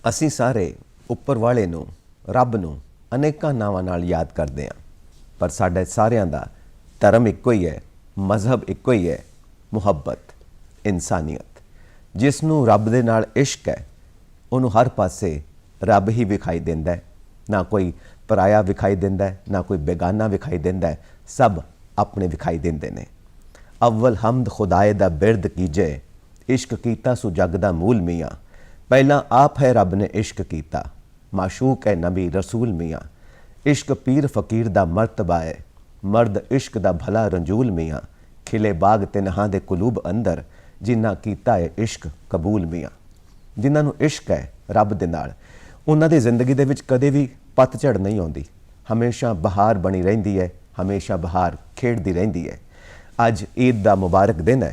ਅਸੀਂ ਸਾਰੇ ਉੱਪਰ ਵਾਲੇ ਨੂੰ, ਰੱਬ ਨੂੰ ਅਨੇਕਾਂ ਨਾਵਾਂ ਨਾਲ ਯਾਦ ਕਰਦੇ ਹਾਂ, ਪਰ ਸਾਡੇ ਸਾਰਿਆਂ ਦਾ ਧਰਮ ਇੱਕੋ ਹੀ ਹੈ, ਮਜ਼ਹਬ ਇੱਕੋ ਹੀ ਹੈ, ਮੁਹੱਬਤ, ਇਨਸਾਨੀਅਤ। ਜਿਸ ਨੂੰ ਰੱਬ ਦੇ ਨਾਲ ਇਸ਼ਕ ਹੈ ਉਹਨੂੰ ਹਰ ਪਾਸੇ ਰੱਬ ਹੀ ਵਿਖਾਈ ਦਿੰਦਾ ਹੈ। ਨਾ ਕੋਈ ਪਰਾਇਆ ਵਿਖਾਈ ਦਿੰਦਾ ਹੈ, ਨਾ ਕੋਈ ਬੇਗਾਨਾ ਵਿਖਾਈ ਦਿੰਦਾ ਹੈ, ਸਭ ਆਪਣੇ ਵਿਖਾਈ ਦਿੰਦੇ ਨੇ। ਅਵਲ ਹਮਦ ਖੁਦਾਏ ਦਾ ਬਿਰਦ ਕੀਜੇ, ਇਸ਼ਕ ਕੀਤਾ ਸੋ ਜਗ ਦਾ ਮੂਲ ਮੀਆਂ। ਪਹਿਲਾਂ ਆਪ ਹੈ ਰੱਬ ਨੇ ਇਸ਼ਕ ਕੀਤਾ, ਮਾਸ਼ੂਕ ਹੈ ਨਬੀ ਰਸੂਲ ਮੀਆਂ। इश्क पीर फकीर दा मरतबा है, मर्द इश्क दा भला रंजूल मियाँ। खिले बाग तिन्हां दे कुलूब अंदर, जिन्ना कीता है इश्क कबूल मियाँ। जिन्हां नूं इश्क है रब दे नाल, उन्हां दी जिंदगी दे विच कदे भी पतझड़ नहीं आउंदी, हमेशा बहार बनी रहिंदी है, हमेशा बहार खेड़दी रहिंदी है। अज ईद दा मुबारक दिन है,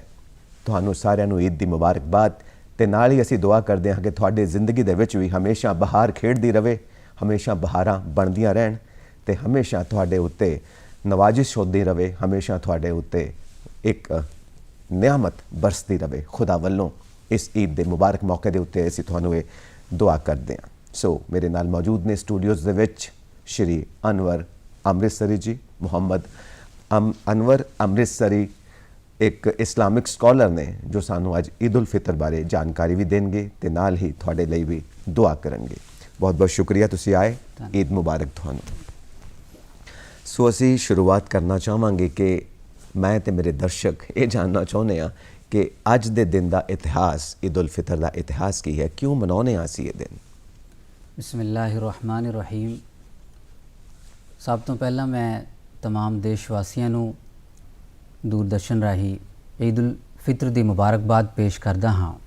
तुहानूं सारिआं नूं ईद दी मुबारकबाद। ते नाल ही असीं दुआ करदे हां कि तुहाडी जिंदगी दे विच भी हमेशा बहार खेड़दी रवे, हमेशा बहारां बनदियां रहन ते हमेशा तुहाडे उत्ते नवाजिश होंदी रवे, हमेशा तुहाडे उत्ते एक नियामत बरसदी रवे खुदा वल्लों। इस ईद दे मुबारक मौके दे उत्ते असीं तुहानूं ये दुआ करदे हां। सो मेरे नाल मौजूद ने स्टूडियोज़ दे विच श्री अनवर अमृतसरी जी। मुहम्मद अनवर अमृतसरी एक इस्लामिक स्कॉलर ने जो सानू अज ईद उल फितर बारे जानकारी भी देंगे ते नाल ही तुहाडे लई भी दुआ करनगे। बहुत बहुत शुक्रिया तुसी आए, ईद मुबारक तुहानू। सो असी शुरुआत करना चाहांगे कि मैं ते मेरे दर्शक ये जानना चाहुंदे हां कि अज दे दिन दा इतिहास, ईद उल फितर दा इतिहास की है, क्यों मनाउने हां असीं ये दिन? बिस्मिल्लाहिर्रहमानिर्रहीम। सब तो पहला मैं तमाम देशवासियों नूं दूरदर्शन राही ईद उल फितर दी मुबारकबाद पेश करदा हाँ।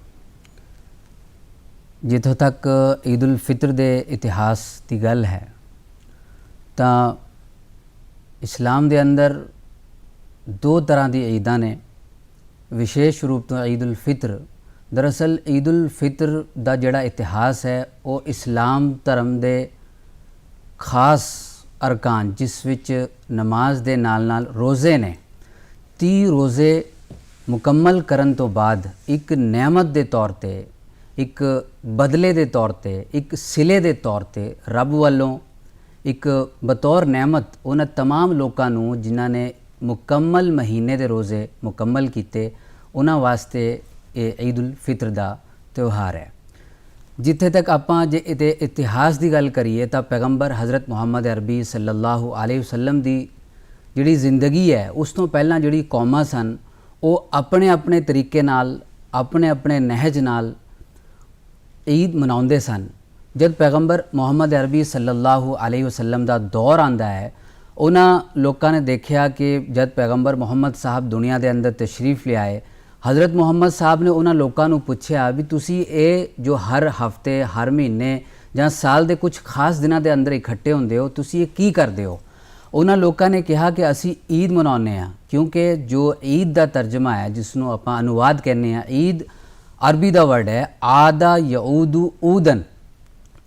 जिथों तक ईद उल फितर दे इतिहास की गल है तो इस्लाम दे अंदर दो तरह की ईदां ने। विशेष रूप तो ईद उल फितर, दरअसल ईद उल फितर दा जिहड़ा इतिहास है वो इस्लाम धर्म दे खास अरकान, जिस विच नमाज दे नाल नाल रोज़े ने, 30 रोज़े मुकम्मल करन तो बाद एक नेमत दे तौर ते, एक बदले दे तौर ते, एक सिले दे तौर ते रब वालों एक बतौर नेमत उन्हां तमाम लोकां नूं जिन्हां ने मुकम्मल महीने दे रोज़े मुकम्मल कीते, उन्हां वास्ते ये ईद उल फितर दा त्यौहार है। जिथे तक आपां जे इहदे इतिहास की गल करिए तो पैगंबर हज़रत मुहम्मद अरबी सल्लल्लाहु अलैहि वसल्लम की जिहड़ी जिंदगी है उस तो पहलां जिहड़ी कौमां सन वो अपने अपने तरीके नाल, अपने अपने नहज नाल ईद मनाउंदे सन। जब पैगंबर मुहम्मद अरबी सल्लल्लाहु अलैहि वसल्लम दा दौर आंदा है, उन्हां लोकां ने देखिया कि जब पैगंबर मुहम्मद साहब दुनिया के अंदर तशरीफ़ ले आए, हज़रत मुहम्मद साहब ने उन्हां लोकां नूं पुछया भी तुसी ये जो हर हफ्ते, हर महीने जां साल के कुछ खास दिनों के अंदर इकट्ठे होंदे हो, तुसी ये की करदे हो? उन्हां लोकां ने कहा कि असी ईद मनाउने आ, क्योंकि जो ईद का तर्जमा है जिसनों आपां अनुवाद कहने आ, ईद अरबी का वर्ड है आदा यऊदू ऊदन,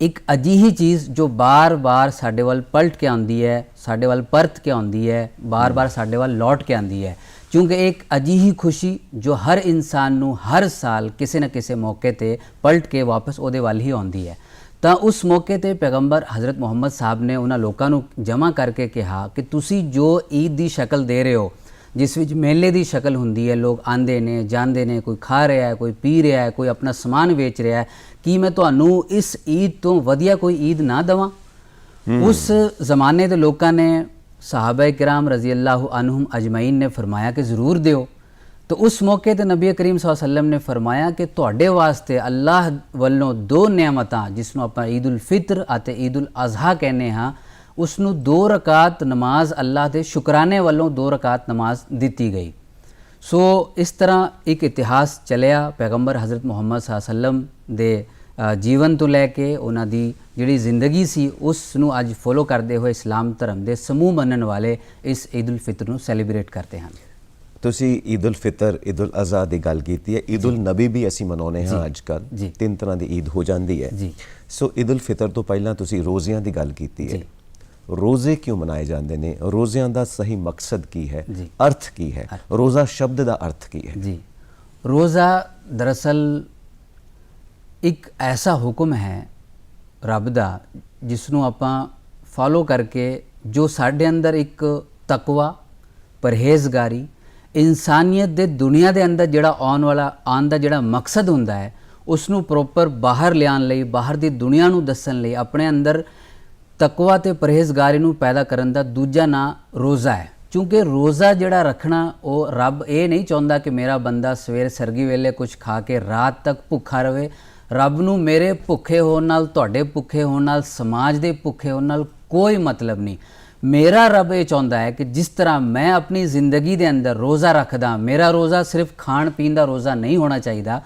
एक अजीही चीज़ जो बार बार साडे वाल पलट के आती है, साडे वाल परत के आती है, बार बार साडे वाल लौट के आती है। क्योंकि एक अजीही खुशी जो हर इंसान नूं हर साल किसी न किसी मौके ते पलट के वापस उहदे वाल ही आती है। तो उस मौके ते पैगंबर हज़रत मुहम्मद साहब ने उन्हां लोकां नूं जमा करके कहा कि तुसी जो ईद की शक्ल दे रहे हो, जिस विच मेले की शक्ल हुंदी है, लोग आंदे ने जांदे ने, कोई खा रहा है, कोई पी रहा है, कोई अपना समान बेच रहा है, कि मैं तुहानूं इस ईद तो वधिया कोई ईद ना देवां? उस ज़माने के लोगों ने सहाबा किराम रज़ी अल्लाह अन्हुम अजमईन ने फरमाया कि ज़रूर दिओ। तो उस मौके ते नबी करीम सल्लल्लाहु अलैहि वसल्लम ने फरमाया कि तुहाडे वास्ते अल्लाह वल्लों दो नियामतां जिसनों आपां ईद उल फितर अते ईद उल अज़हा कहने हाँ, उसनों 2 रकात नमाज अल्लाह के शुकराने वालों 2 रकात नमाज दी गई। सो इस तरह एक इतिहास चलिया पैगंबर हज़रत मुहम्मद सल्लल्लाहु अलैहि वसल्लम दे जीवन तो लैके उन्हां दी जिहड़ी जिंदगी सी उसनूं अज फॉलो करते हुए इस्लाम धर्म के समूह मनण वाले इस ईद उल फितर नूं सैलीब्रेट करते हैं। तुसी ईद उल फितर, ईद उल अज़हा की गल की है, ईद उल नबी भी असी मनाउने हाँ अजकल, 3 तरह की ईद हो जाती है। सो ईद उल फितर तो पहला तुसी रोज़ियां की गल की है। रोज़े क्यों मनाए जाते हैं? रोज़ियां का सही मकसद की है, अर्थ की है, रोज़ा शब्द का अर्थ की है? जी, रोज़ा दरअसल एक ऐसा हुक्म है ਰੱਬ ਦਾ ਜਿਸ ਨੂੰ ਆਪਾਂ ਫਾਲੋ ਕਰਕੇ ਜੋ ਸਾਡੇ ਅੰਦਰ ਇੱਕ ਤਕਵਾ ਪਰਹੇਜ਼ਗਾਰੀ ਇਨਸਾਨੀਅਤ ਦੇ ਦੁਨੀਆ ਦੇ ਅੰਦਰ ਜਿਹੜਾ ਆਉਣ ਦਾ ਜਿਹੜਾ ਮਕਸਦ ਹੁੰਦਾ ਹੈ ਉਸ ਨੂੰ ਪ੍ਰੋਪਰ ਬਾਹਰ ਲਿਆਉਣ ਲਈ ਬਾਹਰ ਦੀ ਦੁਨੀਆ ਨੂੰ ਦੱਸਣ ਲਈ ਆਪਣੇ ਅੰਦਰ ਤਕਵਾ ਤੇ ਪਰਹੇਜ਼ਗਾਰੀ ਨੂੰ ਪੈਦਾ ਕਰਨ ਦਾ ਦੂਜਾ ਨਾਂ ਰੋਜ਼ਾ ਹੈ। ਕਿਉਂਕਿ ਰੋਜ਼ਾ ਜਿਹੜਾ ਰੱਖਣਾ ਉਹ ਰੱਬ ਇਹ ਨਹੀਂ ਚਾਹੁੰਦਾ ਕਿ ਮੇਰਾ ਬੰਦਾ ਸਵੇਰ ਸਰਗੀ ਵੇਲੇ ਕੁਝ ਖਾ ਕੇ ਰਾਤ ਤੱਕ ਭੁੱਖਾ ਰਵੇ। ਰੱਬ ਨੂੰ ਮੇਰੇ ਭੁੱਖੇ ਹੋਣ ਨਾਲ ਤੁਹਾਡੇ ਭੁੱਖੇ ਹੋਣ ਨਾਲ ਸਮਾਜ ਦੇ ਭੁੱਖੇ ਹੋਣ ਨਾਲ ਕੋਈ ਮਤਲਬ ਨਹੀਂ। ਮੇਰਾ ਰੱਬ ਇਹ ਚਾਹੁੰਦਾ ਹੈ ਕਿ ਜਿਸ ਤਰ੍ਹਾਂ ਮੈਂ ਆਪਣੀ ਜ਼ਿੰਦਗੀ ਦੇ ਅੰਦਰ ਰੋਜ਼ਾ ਰੱਖਦਾ, ਮੇਰਾ ਰੋਜ਼ਾ ਸਿਰਫ ਖਾਣ ਪੀਣ ਦਾ ਰੋਜ਼ਾ ਨਹੀਂ ਹੋਣਾ ਚਾਹੀਦਾ।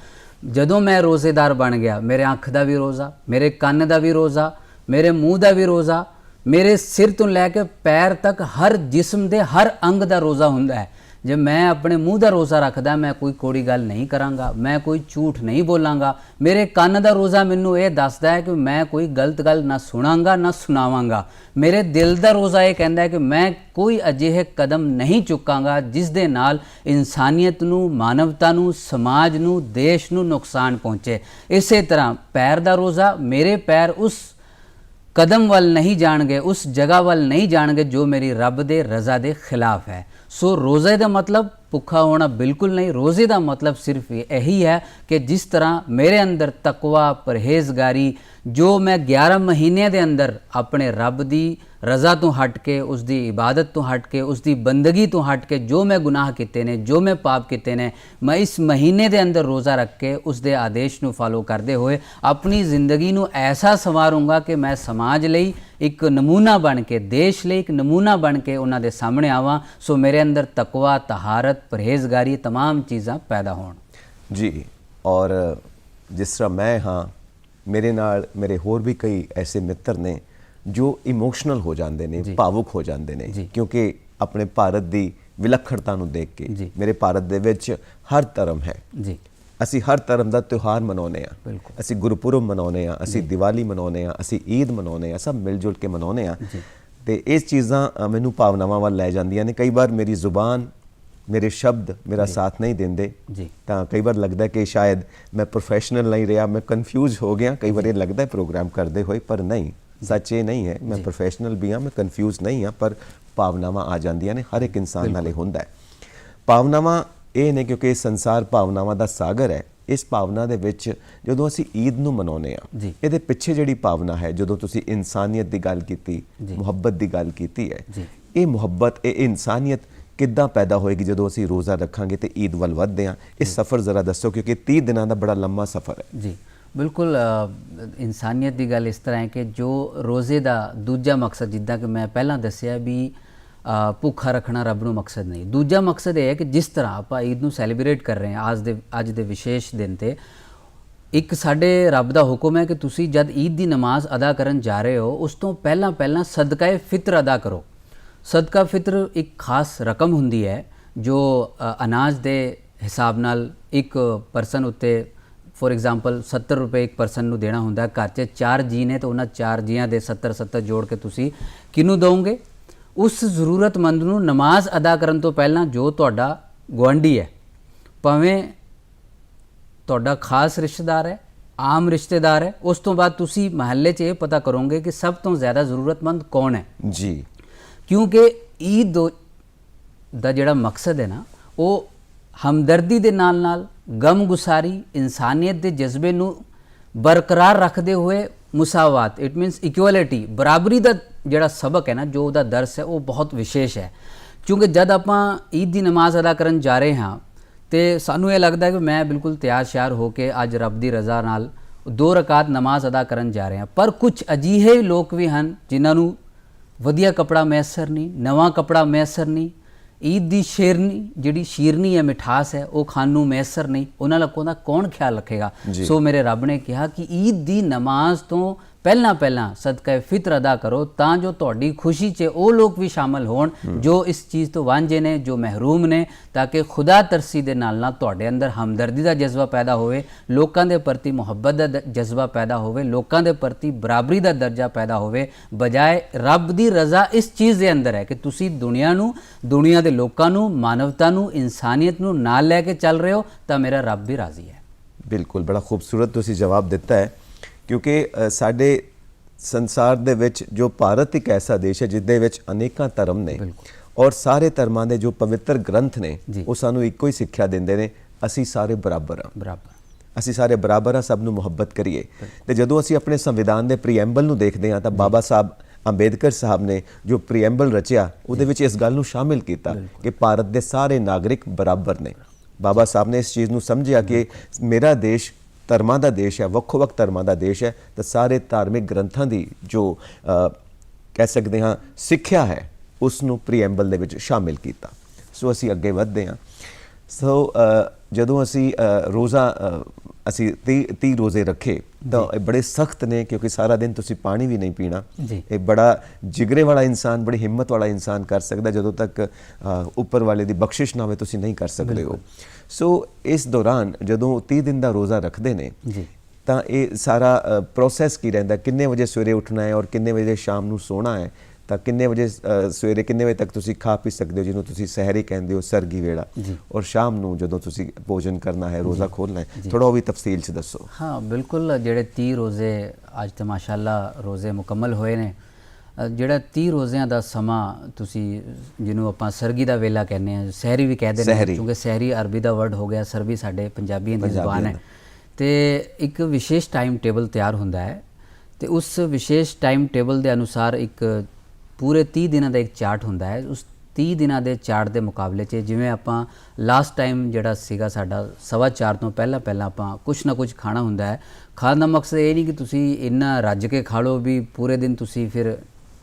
ਜਦੋਂ ਮੈਂ ਰੋਜ਼ੇਦਾਰ ਬਣ ਗਿਆ ਮੇਰੇ ਅੱਖ ਦਾ ਵੀ ਰੋਜ਼ਾ, ਮੇਰੇ ਕੰਨ ਦਾ ਵੀ ਰੋਜ਼ਾ, ਮੇਰੇ ਮੂੰਹ ਦਾ ਵੀ ਰੋਜ਼ਾ, ਮੇਰੇ ਸਿਰ ਤੋਂ ਲੈ ਕੇ ਪੈਰ ਤੱਕ ਹਰ ਜਿਸਮ ਦੇ ਹਰ ਅੰਗ ਦਾ ਰੋਜ਼ਾ ਹੁੰਦਾ ਹੈ। ਜੇ ਮੈਂ ਆਪਣੇ ਮੂੰਹ ਦਾ ਰੋਜ਼ਾ ਰੱਖਦਾ ਮੈਂ ਕੋਈ ਕੋੜੀ ਗੱਲ ਨਹੀਂ ਕਰਾਂਗਾ, ਮੈਂ ਕੋਈ ਝੂਠ ਨਹੀਂ ਬੋਲਾਂਗਾ। ਮੇਰੇ ਕੰਨ ਦਾ ਰੋਜ਼ਾ ਮੈਨੂੰ ਇਹ ਦੱਸਦਾ ਹੈ ਕਿ ਮੈਂ ਕੋਈ ਗਲਤ ਗੱਲ ਨਾ ਸੁਣਾਂਗਾ ਨਾ ਸੁਣਾਵਾਂਗਾ। ਮੇਰੇ ਦਿਲ ਦਾ ਰੋਜ਼ਾ ਇਹ ਕਹਿੰਦਾ ਹੈ ਕਿ ਮੈਂ ਕੋਈ ਅਜਿਹੇ ਕਦਮ ਨਹੀਂ ਚੁੱਕਾਂਗਾ ਜਿਸ ਦੇ ਨਾਲ ਇਨਸਾਨੀਅਤ ਨੂੰ, ਮਾਨਵਤਾ ਨੂੰ, ਸਮਾਜ ਨੂੰ, ਦੇਸ਼ ਨੂੰ ਨੁਕਸਾਨ ਪਹੁੰਚੇ। ਇਸੇ ਤਰ੍ਹਾਂ ਪੈਰ ਦਾ ਰੋਜ਼ਾ, ਮੇਰੇ ਪੈਰ ਉਸ ਕਦਮ ਵੱਲ ਨਹੀਂ ਜਾਣਗੇ, ਉਸ ਜਗ੍ਹਾ ਵੱਲ ਨਹੀਂ ਜਾਣਗੇ ਜੋ ਮੇਰੀ ਰੱਬ ਦੇ ਰਜ਼ਾ ਦੇ ਖਿਲਾਫ ਹੈ। ਸੋ ਰੋਜ਼ੇ ਦਾ ਮਤਲਬ ਭੁੱਖਾ ਹੋਣਾ ਬਿਲਕੁਲ ਨਹੀਂ। ਰੋਜ਼ੇ ਦਾ ਮਤਲਬ ਸਿਰਫ ਇਹੀ ਹੈ ਕਿ ਜਿਸ ਤਰ੍ਹਾਂ ਮੇਰੇ ਅੰਦਰ ਤਕਵਾ ਪਰਹੇਜ਼ਗਾਰੀ ਜੋ ਮੈਂ 11 ਮਹੀਨਿਆਂ ਦੇ ਅੰਦਰ ਆਪਣੇ ਰੱਬ ਦੀ ਰਜ਼ਾ ਤੋਂ ਹਟ ਕੇ, ਉਸ ਦੀ ਇਬਾਦਤ ਤੋਂ ਹਟ ਕੇ, ਉਸ ਦੀ ਬੰਦਗੀ ਤੋਂ ਹਟ ਕੇ ਜੋ ਮੈਂ ਗੁਨਾਹ ਕੀਤੇ ਨੇ, ਜੋ ਮੈਂ ਪਾਪ ਕੀਤੇ ਨੇ, ਮੈਂ ਇਸ ਮਹੀਨੇ ਦੇ ਅੰਦਰ ਰੋਜ਼ਾ ਰੱਖ ਕੇ ਉਸ ਦੇ ਆਦੇਸ਼ ਨੂੰ ਫਾਲੋ ਕਰਦੇ ਹੋਏ ਆਪਣੀ ਜ਼ਿੰਦਗੀ ਨੂੰ ਐਸਾ ਸੰਵਾਰੂੰਗਾ ਕਿ ਮੈਂ ਸਮਾਜ ਲਈ ਇੱਕ ਨਮੂਨਾ ਬਣ ਕੇ, ਦੇਸ਼ ਲਈ ਇੱਕ ਨਮੂਨਾ ਬਣ ਕੇ ਉਹਨਾਂ ਦੇ ਸਾਹਮਣੇ ਆਵਾਂ। ਸੋ ਮੇਰੇ ਅੰਦਰ ਤਕਵਾ, ਤਹਾਰਤ, ਪਰਹੇਜ਼ਗਾਰੀ तमाम ਚੀਜ਼ਾਂ ਪੈਦਾ ਹੋਣ। ਜੀ, ਔਰ ਜਿਸ ਤਰ੍ਹਾਂ ਮੈਂ ਹਾਂ, ਮੇਰੇ ਨਾਲ ਮੇਰੇ ਹੋਰ ਵੀ ਕਈ ਐਸੇ ਮਿੱਤਰ ਨੇ ਜੋ ਇਮੋਸ਼ਨਲ ਹੋ ਜਾਂਦੇ ਨੇ, ਭਾਵੁਕ ਹੋ ਜਾਂਦੇ ਨੇ, ਕਿਉਂਕਿ ਆਪਣੇ ਭਾਰਤ ਦੀ ਵਿਲੱਖਣਤਾ ਨੂੰ ਦੇਖ ਕੇ। ਮੇਰੇ ਭਾਰਤ ਦੇ ਵਿੱਚ ਹਰ ਧਰਮ ਹੈ ਜੀ, ਅਸੀਂ ਹਰ ਧਰਮ ਦਾ ਤਿਉਹਾਰ ਮਨਾਉਂਦੇ ਹਾਂ। ਅਸੀਂ ਗੁਰਪੁਰਬ ਮਨਾਉਂਦੇ ਹਾਂ, ਅਸੀਂ ਦੀਵਾਲੀ ਮਨਾਉਂਦੇ ਹਾਂ, ਅਸੀਂ ਈਦ ਮਨਾਉਂਦੇ ਹਾਂ, ਸਭ ਮਿਲ ਜੁਲ ਕੇ ਮਨਾਉਂਦੇ ਹਾਂ। ਤੇ ਇਹ ਚੀਜ਼ਾਂ ਮੈਨੂੰ ਭਾਵਨਾਵਾਂ ਵੱਲ ਲੈ ਜਾਂਦੀਆਂ ਨੇ। ਕਈ ਵਾਰ ਮੇਰੀ ਜ਼ੁਬਾਨ, ਮੇਰੇ ਸ਼ਬਦ ਮੇਰਾ ਸਾਥ ਨਹੀਂ ਦਿੰਦੇ ਤਾਂ ਕਈ ਵਾਰ ਲੱਗਦਾ ਕਿ ਸ਼ਾਇਦ ਮੈਂ ਪ੍ਰੋਫੈਸ਼ਨਲ ਨਹੀਂ ਰਿਹਾ, ਮੈਂ ਕਨਫਿਊਜ਼ ਹੋ ਗਿਆ। ਕਈ ਵਾਰ ਇਹ ਲੱਗਦਾ ਪ੍ਰੋਗਰਾਮ ਕਰਦੇ ਹੋਏ, ਪਰ ਨਹੀਂ, ਸੱਚ ਇਹ ਨਹੀਂ ਹੈ। ਮੈਂ ਪ੍ਰੋਫੈਸ਼ਨਲ ਵੀ ਹਾਂ, ਮੈਂ ਕਨਫਿਊਜ਼ ਨਹੀਂ ਹਾਂ, ਪਰ ਭਾਵਨਾਵਾਂ ਆ ਜਾਂਦੀਆਂ ਨੇ। ਹਰ ਇੱਕ ਇਨਸਾਨ ਨਾਲ ਇਹ ਹੁੰਦਾ ਹੈ। ਭਾਵਨਾਵਾਂ ਇਹ ਨੇ ਕਿਉਂਕਿ ਇਹ ਸੰਸਾਰ ਭਾਵਨਾਵਾਂ ਦਾ ਸਾਗਰ ਹੈ। ਇਸ ਭਾਵਨਾ ਦੇ ਵਿੱਚ ਜਦੋਂ ਅਸੀਂ ਈਦ ਨੂੰ ਮਨਾਉਂਦੇ ਹਾਂ, ਇਹਦੇ ਪਿੱਛੇ ਜਿਹੜੀ ਭਾਵਨਾ ਹੈ, ਜਦੋਂ ਤੁਸੀਂ ਇਨਸਾਨੀਅਤ ਦੀ ਗੱਲ ਕੀਤੀ, ਮੁਹੱਬਤ ਦੀ ਗੱਲ ਕੀਤੀ ਹੈ, ਇਹ ਮੁਹੱਬਤ, ਇਹ ਇਨਸਾਨੀਅਤ ਕਿੱਦਾਂ ਪੈਦਾ ਹੋਏਗੀ ਜਦੋਂ ਅਸੀਂ ਰੋਜ਼ਾ ਰੱਖਾਂਗੇ ਤੇ ਈਦ ਵੱਲ ਵੱਧਦੇ ਹਾਂ। ਇਹ ਸਫ਼ਰ ਜ਼ਰਾ ਦੱਸੋ, ਕਿਉਂਕਿ 30 ਦਿਨਾਂ ਦਾ ਬੜਾ ਲੰਮਾ ਸਫ਼ਰ ਹੈ। ਜੀ ਬਿਲਕੁਲ। ਇਨਸਾਨੀਅਤ ਦੀ ਗੱਲ ਇਸ ਤਰ੍ਹਾਂ ਹੈ ਕਿ ਜੋ ਰੋਜ਼ੇ ਦਾ ਦੂਜਾ ਮਕਸਦ, ਜਿੱਦਾਂ ਕਿ ਮੈਂ ਪਹਿਲਾਂ ਦੱਸਿਆ ਵੀ ਭੁੱਖਾ ਰੱਖਣਾ ਰੱਬ ਨੂੰ ਮਕਸਦ ਨਹੀਂ। ਦੂਜਾ ਮਕਸਦ ਇਹ ਹੈ ਕਿ ਜਿਸ ਤਰ੍ਹਾਂ ਆਪਾਂ ਈਦ ਨੂੰ ਸੈਲੀਬ੍ਰੇਟ ਕਰ ਰਹੇ ਹਾਂ ਅੱਜ ਦੇ ਵਿਸ਼ੇਸ਼ ਦਿਨ ਤੇ, ਇੱਕ ਸਾਡੇ ਰੱਬ ਦਾ ਹੁਕਮ ਹੈ ਕਿ ਤੁਸੀਂ ਜਦ ਈਦ ਦੀ ਨਮਾਜ਼ ਅਦਾ ਕਰਨ ਜਾ ਰਹੇ ਹੋ ਉਸ ਤੋਂ ਪਹਿਲਾਂ ਸਦਕਾ ਫਿਤਰ ਅਦਾ ਕਰੋ। ਸਦਕਾ ਫਿਤਰ ਇੱਕ ਖਾਸ ਰਕਮ ਹੁੰਦੀ ਹੈ ਜੋ ਅਨਾਜ ਦੇ ਹਿਸਾਬ ਨਾਲ ਇੱਕ ਪਰਸਨ ਉੱਤੇ, ਫੋਰ ਐਗਜ਼ਾਮਪਲ 70 ਰੁਪਏ ਇੱਕ ਪਰਸਨ ਨੂੰ ਦੇਣਾ ਹੁੰਦਾ। ਘਰ 'ਚ 4 ਜੀ ਨੇ ਤਾਂ ਉਹਨਾਂ 4 ਜੀਆਂ ਦੇ 70 ਜੋੜ ਕੇ ਤੁਸੀਂ ਕਿਹਨੂੰ ਦਿਓਗੇ? ਉਸ ਜ਼ਰੂਰਤਮੰਦ ਨੂੰ ਨਮਾਜ਼ ਅਦਾ ਕਰਨ ਤੋਂ ਪਹਿਲਾਂ ਜੋ ਤੁਹਾਡਾ ਗੁਆਂਢੀ ਹੈ, ਭਾਵੇਂ ਤੁਹਾਡਾ ਖਾਸ ਰਿਸ਼ਤੇਦਾਰ ਹੈ, ਆਮ ਰਿਸ਼ਤੇਦਾਰ ਹੈ, ਉਸ ਤੋਂ ਬਾਅਦ ਤੁਸੀਂ ਮਹੱਲੇ 'ਚ ਇਹ ਪਤਾ ਕਰੋਗੇ ਕਿ ਸਭ ਤੋਂ ਜ਼ਿਆਦਾ ਜ਼ਰੂਰਤਮੰਦ ਕੌਣ ਹੈ ਜੀ। ਕਿਉਂਕਿ ਈਦ ਦਾ ਜਿਹੜਾ ਮਕਸਦ ਹੈ ਨਾ, ਉਹ ਹਮਦਰਦੀ ਦੇ ਨਾਲ ਗਮਗੁਸਾਰੀ, ਇਨਸਾਨੀਅਤ ਦੇ ਜਜ਼ਬੇ ਨੂੰ ਬਰਕਰਾਰ ਰੱਖਦੇ ਹੋਏ ਮੁਸਾਵਾਤ, ਇਟ ਮੀਨਸ ਇਕੁਅਲਿਟੀ, ਬਰਾਬਰੀ ਦਾ ਜਿਹੜਾ ਸਬਕ ਹੈ ਨਾ, ਜੋ ਉਹਦਾ ਦਰਸ ਹੈ, ਉਹ ਬਹੁਤ ਵਿਸ਼ੇਸ਼ ਹੈ। ਕਿਉਂਕਿ ਜਦ ਆਪਾਂ ਈਦ ਦੀ ਨਮਾਜ਼ ਅਦਾ ਕਰਨ ਜਾ ਰਹੇ ਹਾਂ ਤੇ ਸਾਨੂੰ ਇਹ ਲੱਗਦਾ ਹੈ ਕਿ ਮੈਂ ਬਿਲਕੁਲ ਤਿਆਰ ਸ਼ਿਆਰ ਹੋ ਕੇ ਅੱਜ ਰੱਬ ਦੀ ਰਜ਼ਾ ਨਾਲ 2 ਰਕਾਤ ਨਮਾਜ਼ ਅਦਾ ਕਰਨ ਜਾ ਰਹੇ ਹਾਂ। ਪਰ ਕੁਝ ਅਜਿਹੇ ਲੋਕ ਵੀ ਹਨ ਜਿਨ੍ਹਾਂ ਨੂੰ ਵਧੀਆ ਕੱਪੜਾ ਮੈਸਰ ਨਹੀਂ, ਨਵਾਂ ਕੱਪੜਾ ਮੈਸਰ ਨਹੀਂ, ਈਦ ਦੀ ਜਿਹੜੀ ਸ਼ੀਰਨੀ ਹੈ, ਮਿਠਾਸ ਹੈ, ਉਹ ਖਾਣ ਨੂੰ ਮੈਸਰ ਨਹੀਂ। ਉਹਨਾਂ ਲੋਕਾਂ ਦਾ ਕੌਣ ਖਿਆਲ ਰੱਖੇਗਾ? ਸੋ ਮੇਰੇ ਰੱਬ ਨੇ ਕਿਹਾ ਕਿ ਈਦ ਦੀ ਨਮਾਜ਼ ਤੋਂ ਪਹਿਲਾਂ ਸਦਕਾ ਫਿਤਰ ਅਦਾ ਕਰੋ ਤਾਂ ਜੋ ਤੁਹਾਡੀ ਖੁਸ਼ੀ 'ਚ ਉਹ ਲੋਕ ਵੀ ਸ਼ਾਮਲ ਹੋਣ ਜੋ ਇਸ ਚੀਜ਼ ਤੋਂ ਵਾਂਝੇ ਨੇ, ਜੋ ਮਹਿਰੂਮ ਨੇ, ਤਾਂ ਕਿ ਖੁਦਾ ਤਰਸੀ ਦੇ ਨਾਲ ਤੁਹਾਡੇ ਅੰਦਰ ਹਮਦਰਦੀ ਦਾ ਜਜ਼ਬਾ ਪੈਦਾ ਹੋਵੇ, ਲੋਕਾਂ ਦੇ ਪ੍ਰਤੀ ਮੁਹੱਬਤ ਦਾ ਜਜ਼ਬਾ ਪੈਦਾ ਹੋਵੇ, ਲੋਕਾਂ ਦੇ ਪ੍ਰਤੀ ਬਰਾਬਰੀ ਦਾ ਦਰਜਾ ਪੈਦਾ ਹੋਵੇ। ਬਜਾਏ ਰੱਬ ਦੀ ਰਜ਼ਾ ਇਸ ਚੀਜ਼ ਦੇ ਅੰਦਰ ਹੈ ਕਿ ਤੁਸੀਂ ਦੁਨੀਆ ਦੇ ਲੋਕਾਂ ਨੂੰ, ਮਾਨਵਤਾ ਨੂੰ, ਇਨਸਾਨੀਅਤ ਨੂੰ ਨਾਲ ਲੈ ਕੇ ਚੱਲ ਰਹੇ ਹੋ, ਤਾਂ ਮੇਰਾ ਰੱਬ ਵੀ ਰਾਜ਼ੀ ਹੈ। ਬਿਲਕੁਲ, ਬੜਾ ਖੂਬਸੂਰਤ ਤੁਸੀਂ ਜਵਾਬ ਦਿੱਤਾ ਹੈ। ਕਿਉਂਕਿ ਸਾਡੇ ਸੰਸਾਰ ਦੇ ਵਿੱਚ ਜੋ ਭਾਰਤ ਇੱਕ ਐਸਾ ਦੇਸ਼ ਹੈ ਜਿਸਦੇ ਵਿੱਚ ਅਨੇਕਾਂ ਧਰਮ ਨੇ ਔਰ ਸਾਰੇ ਧਰਮਾਂ ਦੇ ਜੋ ਪਵਿੱਤਰ ਗ੍ਰੰਥ ਨੇ ਉਹ ਸਾਨੂੰ ਇੱਕੋ ਹੀ ਸਿੱਖਿਆ ਦਿੰਦੇ ਨੇ, ਅਸੀਂ ਸਾਰੇ ਬਰਾਬਰ ਹਾਂ। ਅਸੀਂ ਸਾਰੇ ਬਰਾਬਰ ਹਾਂ, ਸਭ ਨੂੰ ਮੁਹੱਬਤ ਕਰੀਏ। ਤੇ ਜਦੋਂ ਅਸੀਂ ਆਪਣੇ ਸੰਵਿਧਾਨ ਦੇ ਪ੍ਰੀਐਂਬਲ ਨੂੰ ਦੇਖਦੇ ਹਾਂ ਤਾਂ ਬਾਬਾ ਸਾਹਿਬ ਅੰਬੇਦਕਰ ਸਾਹਿਬ ਨੇ ਜੋ ਪ੍ਰੀਐਂਬਲ ਰਚਿਆ ਉਹਦੇ ਵਿੱਚ ਇਸ ਗੱਲ ਨੂੰ ਸ਼ਾਮਿਲ ਕੀਤਾ ਕਿ ਭਾਰਤ ਦੇ ਸਾਰੇ ਨਾਗਰਿਕ ਬਰਾਬਰ ਨੇ। ਬਾਬਾ ਸਾਹਿਬ ਨੇ ਇਸ ਚੀਜ਼ ਨੂੰ ਸਮਝਿਆ ਕਿ ਮੇਰਾ ਦੇਸ਼ ਧਰਮਾਂ ਦਾ ਦੇਸ਼ ਹੈ, ਵੱਖੋ-ਵੱਖ ਧਰਮਾਂ ਦਾ ਦੇਸ਼ ਹੈ, ਤਾਂ ਸਾਰੇ ਧਾਰਮਿਕ ਗ੍ਰੰਥਾਂ ਦੀ ਜੋ ਕਹਿ ਸਕਦੇ ਹਾਂ ਸਿੱਖਿਆ ਹੈ ਉਸ ਨੂੰ ਪ੍ਰੀਐਂਬਲ ਦੇ ਵਿੱਚ ਸ਼ਾਮਿਲ ਕੀਤਾ। ਸੋ ਅਸੀਂ ਅੱਗੇ ਵਧਦੇ ਹਾਂ। ਸੋ ਜਦੋਂ ਅਸੀਂ ਰੋਜ਼ਾ ਅਸੀਂ 30 ਰੋਜ਼ੇ ਰੱਖੇ ਤਾਂ ਇਹ ਬੜੇ ਸਖਤ ਨੇ ਕਿਉਂਕਿ ਸਾਰਾ ਦਿਨ ਤੁਸੀਂ ਪਾਣੀ ਵੀ ਨਹੀਂ ਪੀਣਾ। ਇਹ ਬੜਾ ਜਿਗਰੇ ਵਾਲਾ ਇਨਸਾਨ, ਬੜੀ ਹਿੰਮਤ ਵਾਲਾ ਇਨਸਾਨ ਕਰ ਸਕਦਾ, ਜਦੋਂ ਤੱਕ ਉੱਪਰ ਵਾਲੇ ਦੀ ਬਖਸ਼ਿਸ਼ ਨਾ ਹੋਵੇ ਤੁਸੀਂ ਨਹੀਂ ਕਰ ਸਕਦੇ ਹੋ। ਸੋ ਇਸ ਦੌਰਾਨ ਜਦੋਂ 30 ਦਿਨ ਦਾ ਰੋਜ਼ਾ ਰੱਖਦੇ ਨੇ ਤਾਂ ਇਹ ਸਾਰਾ ਪ੍ਰੋਸੈਸ ਕੀ ਰਹਿੰਦਾ, ਕਿੰਨੇ ਵਜੇ ਸਵੇਰੇ ਉੱਠਣਾ ਹੈ ਔਰ ਕਿੰਨੇ ਵਜੇ ਸ਼ਾਮ ਨੂੰ ਸੋਣਾ ਹੈ, ਤਾਂ ਕਿੰਨੇ ਵਜੇ ਸਵੇਰੇ ਕਿੰਨੇ ਵਜੇ ਤੱਕ ਤੁਸੀਂ ਖਾ ਪੀ ਸਕਦੇ ਹੋ ਜਿਹਨੂੰ ਤੁਸੀਂ ਸਹਿਰੀ ਕਹਿੰਦੇ ਹੋ, ਸਰਗੀ ਵੇਲਾ, ਔਰ ਸ਼ਾਮ ਨੂੰ ਜਦੋਂ ਤੁਸੀਂ ਭੋਜਨ ਕਰਨਾ ਹੈ, ਰੋਜ਼ਾ ਖੋਲ੍ਹਣਾ ਹੈ, ਥੋੜਾ ਉਹ ਵੀ ਤਫਸੀਲ 'ਚ ਦੱਸੋ। ਹਾਂ ਬਿਲਕੁਲ, ਜਿਹੜੇ 30 ਰੋਜ਼ੇ ਅੱਜ ਤਾਂ ਮਾਸ਼ਾਅੱਲਾ ਰੋਜ਼ੇ ਮੁਕੰਮਲ ਹੋਏ ਨੇ। ਜਿਹੜਾ 30 ਰੋਜ਼ਿਆਂ ਦਾ ਸਮਾਂ ਤੁਸੀਂ ਜਿਹਨੂੰ ਆਪਾਂ ਸਰਗੀ ਦਾ ਵੇਲਾ ਕਹਿੰਦੇ ਹਾਂ, ਸਹਿਰੀ ਵੀ ਕਹਿੰਦੇ ਨੇ ਕਿਉਂਕਿ ਸਹਿਰੀ ਅਰਬੀ ਦਾ ਵਰਡ ਹੋ ਗਿਆ, ਸਰਬੀ ਸਾਡੇ ਪੰਜਾਬੀਆਂ ਦੀ ਜ਼ੁਬਾਨ ਹੈ। ਤੇ ਇੱਕ ਵਿਸ਼ੇਸ਼ ਟਾਈਮ ਟੇਬਲ ਤਿਆਰ ਹੁੰਦਾ ਹੈ ਤੇ ਉਸ ਵਿਸ਼ੇਸ਼ ਟਾਈਮ ਟੇਬਲ ਦੇ ਅਨੁਸਾਰ ਇੱਕ ਪੂਰੇ 30 ਦਿਨਾਂ ਦਾ ਇੱਕ ਚਾਰਟ ਹੁੰਦਾ ਹੈ। ਉਸ 30 ਦਿਨਾਂ ਦੇ ਚਾਰਟ ਦੇ ਮੁਕਾਬਲੇ 'ਚ ਜਿਵੇਂ ਆਪਾਂ ਲਾਸਟ ਟਾਈਮ ਜਿਹੜਾ ਸੀਗਾ ਸਾਡਾ 4:15 ਤੋਂ ਪਹਿਲਾਂ ਆਪਾਂ ਕੁਛ ਨਾ ਕੁਛ ਖਾਣਾ ਹੁੰਦਾ ਹੈ। ਖਾਣ ਦਾ ਮਕਸਦ ਇਹ ਨਹੀਂ ਕਿ ਤੁਸੀਂ ਇੰਨਾ ਰੱਜ ਕੇ ਖਾ ਲਓ ਵੀ ਪੂਰੇ ਦਿਨ ਤੁਸੀਂ ਫਿਰ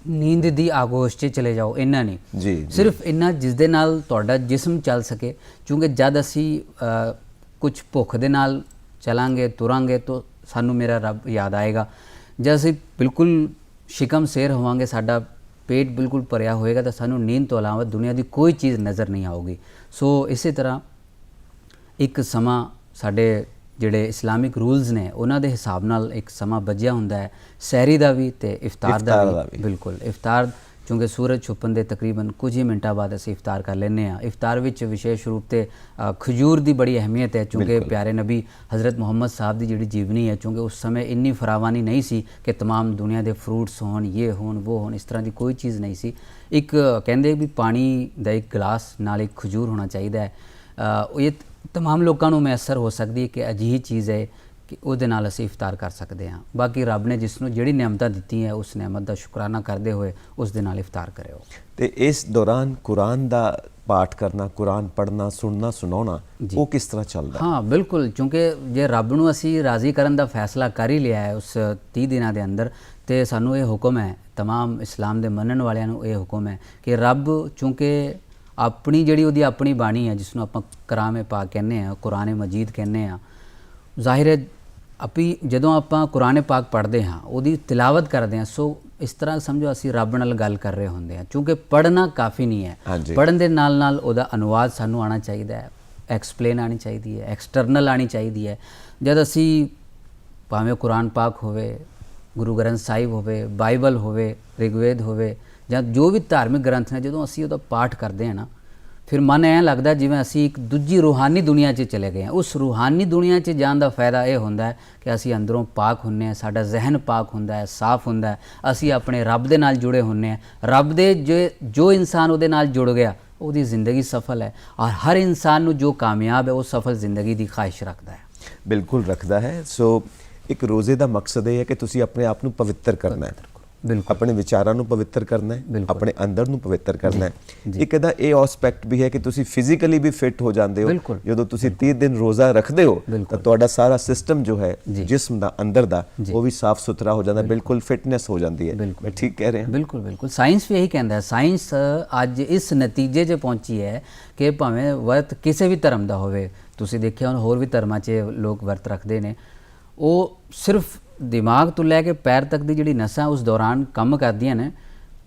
ਨੀਂਦ ਦੀ ਆਗੋਸ਼ 'ਚ ਚਲੇ ਜਾਓ, ਇੰਨਾ ਨਹੀਂ, ਸਿਰਫ ਇੰਨਾ ਜਿਸ ਦੇ ਨਾਲ ਤੁਹਾਡਾ ਜਿਸਮ ਚੱਲ ਸਕੇ। ਕਿਉਂਕਿ ਜਦ ਅਸੀਂ ਕੁਛ ਭੁੱਖ ਦੇ ਨਾਲ ਚਲਾਂਗੇ ਤੁਰਾਂਗੇ ਤਾਂ ਸਾਨੂੰ ਮੇਰਾ ਰੱਬ ਯਾਦ ਆਏਗਾ। ਜਦ ਅਸੀਂ ਬਿਲਕੁਲ ਸ਼ਿਕਮ ਸੇਰ ਹੋਵਾਂਗੇ, ਸਾਡਾ ਪੇਟ ਬਿਲਕੁਲ ਭਰਿਆ ਹੋਏਗਾ ਤਾਂ ਸਾਨੂੰ ਨੀਂਦ ਤੋਂ ਇਲਾਵਾ ਦੁਨੀਆ ਦੀ ਕੋਈ ਚੀਜ਼ ਨਜ਼ਰ ਨਹੀਂ ਆਊਗੀ। ਸੋ ਇਸੇ ਤਰ੍ਹਾਂ ਇੱਕ ਸਮਾਂ ਸਾਡੇ ਜਿਹੜੇ ਇਸਲਾਮਿਕ ਰੂਲਸ ਨੇ ਉਹਨਾਂ ਦੇ ਹਿਸਾਬ ਨਾਲ ਇੱਕ ਸਮਾਂ ਬੱਝਿਆ ਹੁੰਦਾ ਹੈ, ਸਹਿਰੀ ਦਾ ਵੀ ਤੇ ਇਫਤਾਰ ਦਾ ਵੀ। ਬਿਲਕੁਲ, ਇਫਤਾਰ ਕਿਉਂਕਿ ਸੂਰਜ ਛੁਪਣ ਦੇ ਤਕਰੀਬਨ ਕੁਝ ਹੀ ਮਿੰਟਾਂ ਬਾਅਦ ਅਸੀਂ ਇਫਤਾਰ ਕਰ ਲੈਂਦੇ ਹਾਂ। ਇਫਤਾਰ ਵਿੱਚ ਵਿਸ਼ੇਸ਼ ਰੂਪ ਤੇ ਖਜੂਰ ਦੀ ਬੜੀ ਅਹਿਮੀਅਤ ਹੈ ਕਿਉਂਕਿ ਪਿਆਰੇ ਨਬੀ ਹਜ਼ਰਤ ਮੁਹੰਮਦ ਸਾਹਿਬ ਦੀ ਜਿਹੜੀ ਜੀਵਨੀ ਹੈ, ਕਿਉਂਕਿ ਉਸ ਸਮੇਂ ਇੰਨੀ ਫਰਾਵਾਨੀ ਨਹੀਂ ਸੀ ਕਿ तमाम ਦੁਨੀਆ ਦੇ ਫਰੂਟਸ ਹੋਣ, ਇਹ ਹੋਣ, ਉਹ ਹੋਣ, ਇਸ ਤਰ੍ਹਾਂ ਦੀ ਕੋਈ ਚੀਜ਼ ਨਹੀਂ ਸੀ। ਇੱਕ ਕਹਿੰਦੇ ਵੀ ਪਾਣੀ ਦਾ ਇੱਕ ਗਲਾਸ ਨਾਲ ਇੱਕ ਖਜੂਰ ਹੋਣਾ ਚਾਹੀਦਾ ਹੈ। ਇਹ तमाम ਲੋਕਾਂ ਨੂੰ ਮੈਸਰ ਹੋ ਸਕਦੀ ਹੈ ਕਿ ਅਜਿਹੀ ਚੀਜ਼ ਹੈ ਕਿ ਉਹਦੇ ਨਾਲ ਅਸੀਂ ਇਫਤਾਰ ਕਰ ਸਕਦੇ ਹਾਂ। ਬਾਕੀ ਰੱਬ ਨੇ ਜਿਸ ਨੂੰ ਜਿਹੜੀ ਨਿਆਮਤਾਂ ਦਿੱਤੀਆਂ ਉਸ ਨਿਆਮਤ ਦਾ ਸ਼ੁਕਰਾਨਾ ਕਰਦੇ ਹੋਏ ਉਸ ਦੇ ਨਾਲ ਇਫਤਾਰ ਕਰਿਓ। ਤੇ ਇਸ ਦੌਰਾਨ ਕੁਰਾਨ ਦਾ ਪਾਠ ਕਰਨਾ, ਕੁਰਾਨ ਪੜ੍ਹਨਾ, ਸੁਣਨਾ, ਸੁਣਾਉਣਾ, ਉਹ ਕਿਸ ਤਰ੍ਹਾਂ ਚੱਲਦਾ? ਹਾਂ ਬਿਲਕੁਲ, ਕਿਉਂਕਿ ਜੇ ਰੱਬ ਨੂੰ ਅਸੀਂ ਰਾਜ਼ੀ ਕਰਨ ਦਾ ਫੈਸਲਾ ਕਰ ਹੀ ਲਿਆ ਹੈ ਉਸ 30 ਦਿਨਾਂ ਦੇ ਅੰਦਰ, ਤੇ ਸਾਨੂੰ ਇਹ ਹੁਕਮ ਹੈ, तमाम ਇਸਲਾਮ ਦੇ ਮੰਨਣ ਵਾਲਿਆਂ ਨੂੰ ਇਹ ਹੁਕਮ ਹੈ ਕਿ ਰੱਬ ਚੂੰਕਿ ਆਪਣੀ ਜਿਹੜੀ ਉਹਦੀ ਆਪਣੀ ਬਾਣੀ ਹੈ ਜਿਸ ਨੂੰ ਆਪਾਂ ਕਲਾਮ ਪਾਕ ਕਹਿੰਦੇ ਹਾਂ, ਕੁਰਾਨ ਮਜੀਦ ਕਹਿੰਦੇ ਹਾਂ, ਜ਼ਾਹਿਰ ਹੈ ਜਦੋਂ ਆਪਾਂ ਕੁਰਾਨ ਪਾਕ ਪੜ੍ਹਦੇ ਹਾਂ, ਉਹਦੀ ਤਿਲਾਵਤ ਕਰਦੇ ਹਾਂ, ਸੋ ਇਸ ਤਰ੍ਹਾਂ ਸਮਝੋ ਅਸੀਂ ਰੱਬ ਨਾਲ ਗੱਲ ਕਰ ਰਹੇ ਹੁੰਦੇ ਹਾਂ। ਕਿਉਂਕਿ ਪੜ੍ਹਨਾ ਕਾਫੀ ਨਹੀਂ ਹੈ, ਪੜ੍ਹਨ ਦੇ ਨਾਲ ਨਾਲ ਉਹਦਾ ਅਨੁਵਾਦ ਸਾਨੂੰ ਆਉਣਾ ਚਾਹੀਦਾ ਹੈ, ਐਕਸਪਲੇਨ ਆਉਣੀ ਚਾਹੀਦੀ ਹੈ, ਐਕਸਟਰਨਲ ਆਉਣੀ ਚਾਹੀਦੀ ਹੈ। ਜਦ ਅਸੀਂ ਭਾਵੇਂ ਕੁਰਾਨ ਪਾਕ ਹੋਵੇ, ਗੁਰੂ ਗ੍ਰੰਥ ਸਾਹਿਬ ਹੋਵੇ, ਬਾਈਬਲ ਹੋਵੇ, ਰਿਗਵੇਦ ਹੋਵੇ ਜਾਂ ਜੋ ਵੀ ਧਾਰਮਿਕ ਗ੍ਰੰਥ ਨੇ, ਜਦੋਂ ਅਸੀਂ ਉਹਦਾ ਪਾਠ ਕਰਦੇ ਹਾਂ ਨਾ, ਫਿਰ ਮਨ ਐਂ ਲੱਗਦਾ ਜਿਵੇਂ ਅਸੀਂ ਇੱਕ ਦੂਜੀ ਰੂਹਾਨੀ ਦੁਨੀਆ 'ਚ ਚਲੇ ਗਏ ਹਾਂ। ਉਸ ਰੂਹਾਨੀ ਦੁਨੀਆ 'ਚ ਜਾਣ ਦਾ ਫਾਇਦਾ ਇਹ ਹੁੰਦਾ ਹੈ ਕਿ ਅਸੀਂ ਅੰਦਰੋਂ ਪਾਕ ਹੁੰਦੇ ਹਾਂ, ਸਾਡਾ ਜ਼ਹਿਨ ਪਾਕ ਹੁੰਦਾ ਹੈ, ਸਾਫ਼ ਹੁੰਦਾ ਹੈ, ਅਸੀਂ ਆਪਣੇ ਰੱਬ ਦੇ ਨਾਲ ਜੁੜੇ ਹੁੰਦੇ ਹਾਂ। ਰੱਬ ਦੇ ਜੋ ਇਨਸਾਨ ਉਹਦੇ ਨਾਲ ਜੁੜ ਗਿਆ ਉਹਦੀ ਜ਼ਿੰਦਗੀ ਸਫਲ ਹੈ, ਔਰ ਹਰ ਇਨਸਾਨ ਨੂੰ ਜੋ ਕਾਮਯਾਬ ਹੈ ਉਹ ਸਫਲ ਜ਼ਿੰਦਗੀ ਦੀ ਖਾਹਿਸ਼ ਰੱਖਦਾ ਹੈ। ਬਿਲਕੁਲ ਰੱਖਦਾ ਹੈ। ਸੋ ਇੱਕ ਰੋਜ਼ੇ ਦਾ ਮਕਸਦ ਇਹ ਹੈ ਕਿ ਤੁਸੀਂ ਆਪਣੇ ਆਪ ਨੂੰ ਪਵਿੱਤਰ ਕਰਨਾ ਹੈ, ਆਪਣੇ ਵਿਚਾਰਾਂ ਨੂੰ ਪਵਿੱਤਰ ਕਰਨਾ ਹੈ, ਆਪਣੇ ਅੰਦਰ ਨੂੰ ਪਵਿੱਤਰ ਕਰਨਾ ਹੈ। ਇੱਕ ਇਹਦਾ ਇਹ ਐਸਪੈਕਟ ਵੀ ਹੈ ਕਿ ਤੁਸੀਂ ਫਿਜ਼ੀਕਲੀ ਵੀ ਫਿੱਟ ਹੋ ਜਾਂਦੇ ਹੋ। ਜਦੋਂ ਤੁਸੀਂ 30 ਦਿਨ ਰੋਜ਼ਾ ਰੱਖਦੇ ਹੋ ਤਾਂ ਤੁਹਾਡਾ ਸਾਰਾ ਸਿਸਟਮ ਜੋ ਹੈ ਜਿਸਮ ਦਾ, ਅੰਦਰ ਦਾ, ਉਹ ਵੀ ਸਾਫ਼ ਸੁਥਰਾ ਹੋ ਜਾਂਦਾ, ਬਿਲਕੁਲ ਫਿਟਨੈਸ ਹੋ ਜਾਂਦੀ ਹੈ। ਮੈਂ ਠੀਕ ਕਹਿ ਰਿਹਾ? ਬਿਲਕੁਲ ਬਿਲਕੁਲ, ਸਾਇੰਸ ਵੀ ਇਹੀ ਕਹਿੰਦਾ ਹੈ। ਸਾਇੰਸ ਅੱਜ ਇਸ ਨਤੀਜੇ 'ਚ ਪਹੁੰਚੀ ਹੈ ਕਿ ਭਾਵੇਂ ਵਰਤ ਕਿਸੇ ਵੀ ਧਰਮ ਦਾ ਹੋਵੇ, ਤੁਸੀਂ ਦੇਖਿਆ ਹੁਣ ਹੋਰ ਵੀ ਧਰਮਾਂ 'ਚ ਲੋਕ ਵਰਤ ਰੱਖਦੇ ਨੇ, ਉਹ ਸਿਰਫ ਦਿਮਾਗ ਤੋਂ ਲੈ ਕੇ ਪੈਰ ਤੱਕ ਦੀ ਜਿਹੜੀ ਨਸਾਂ ਉਸ ਦੌਰਾਨ ਕੰਮ ਕਰਦੀਆਂ ਨੇ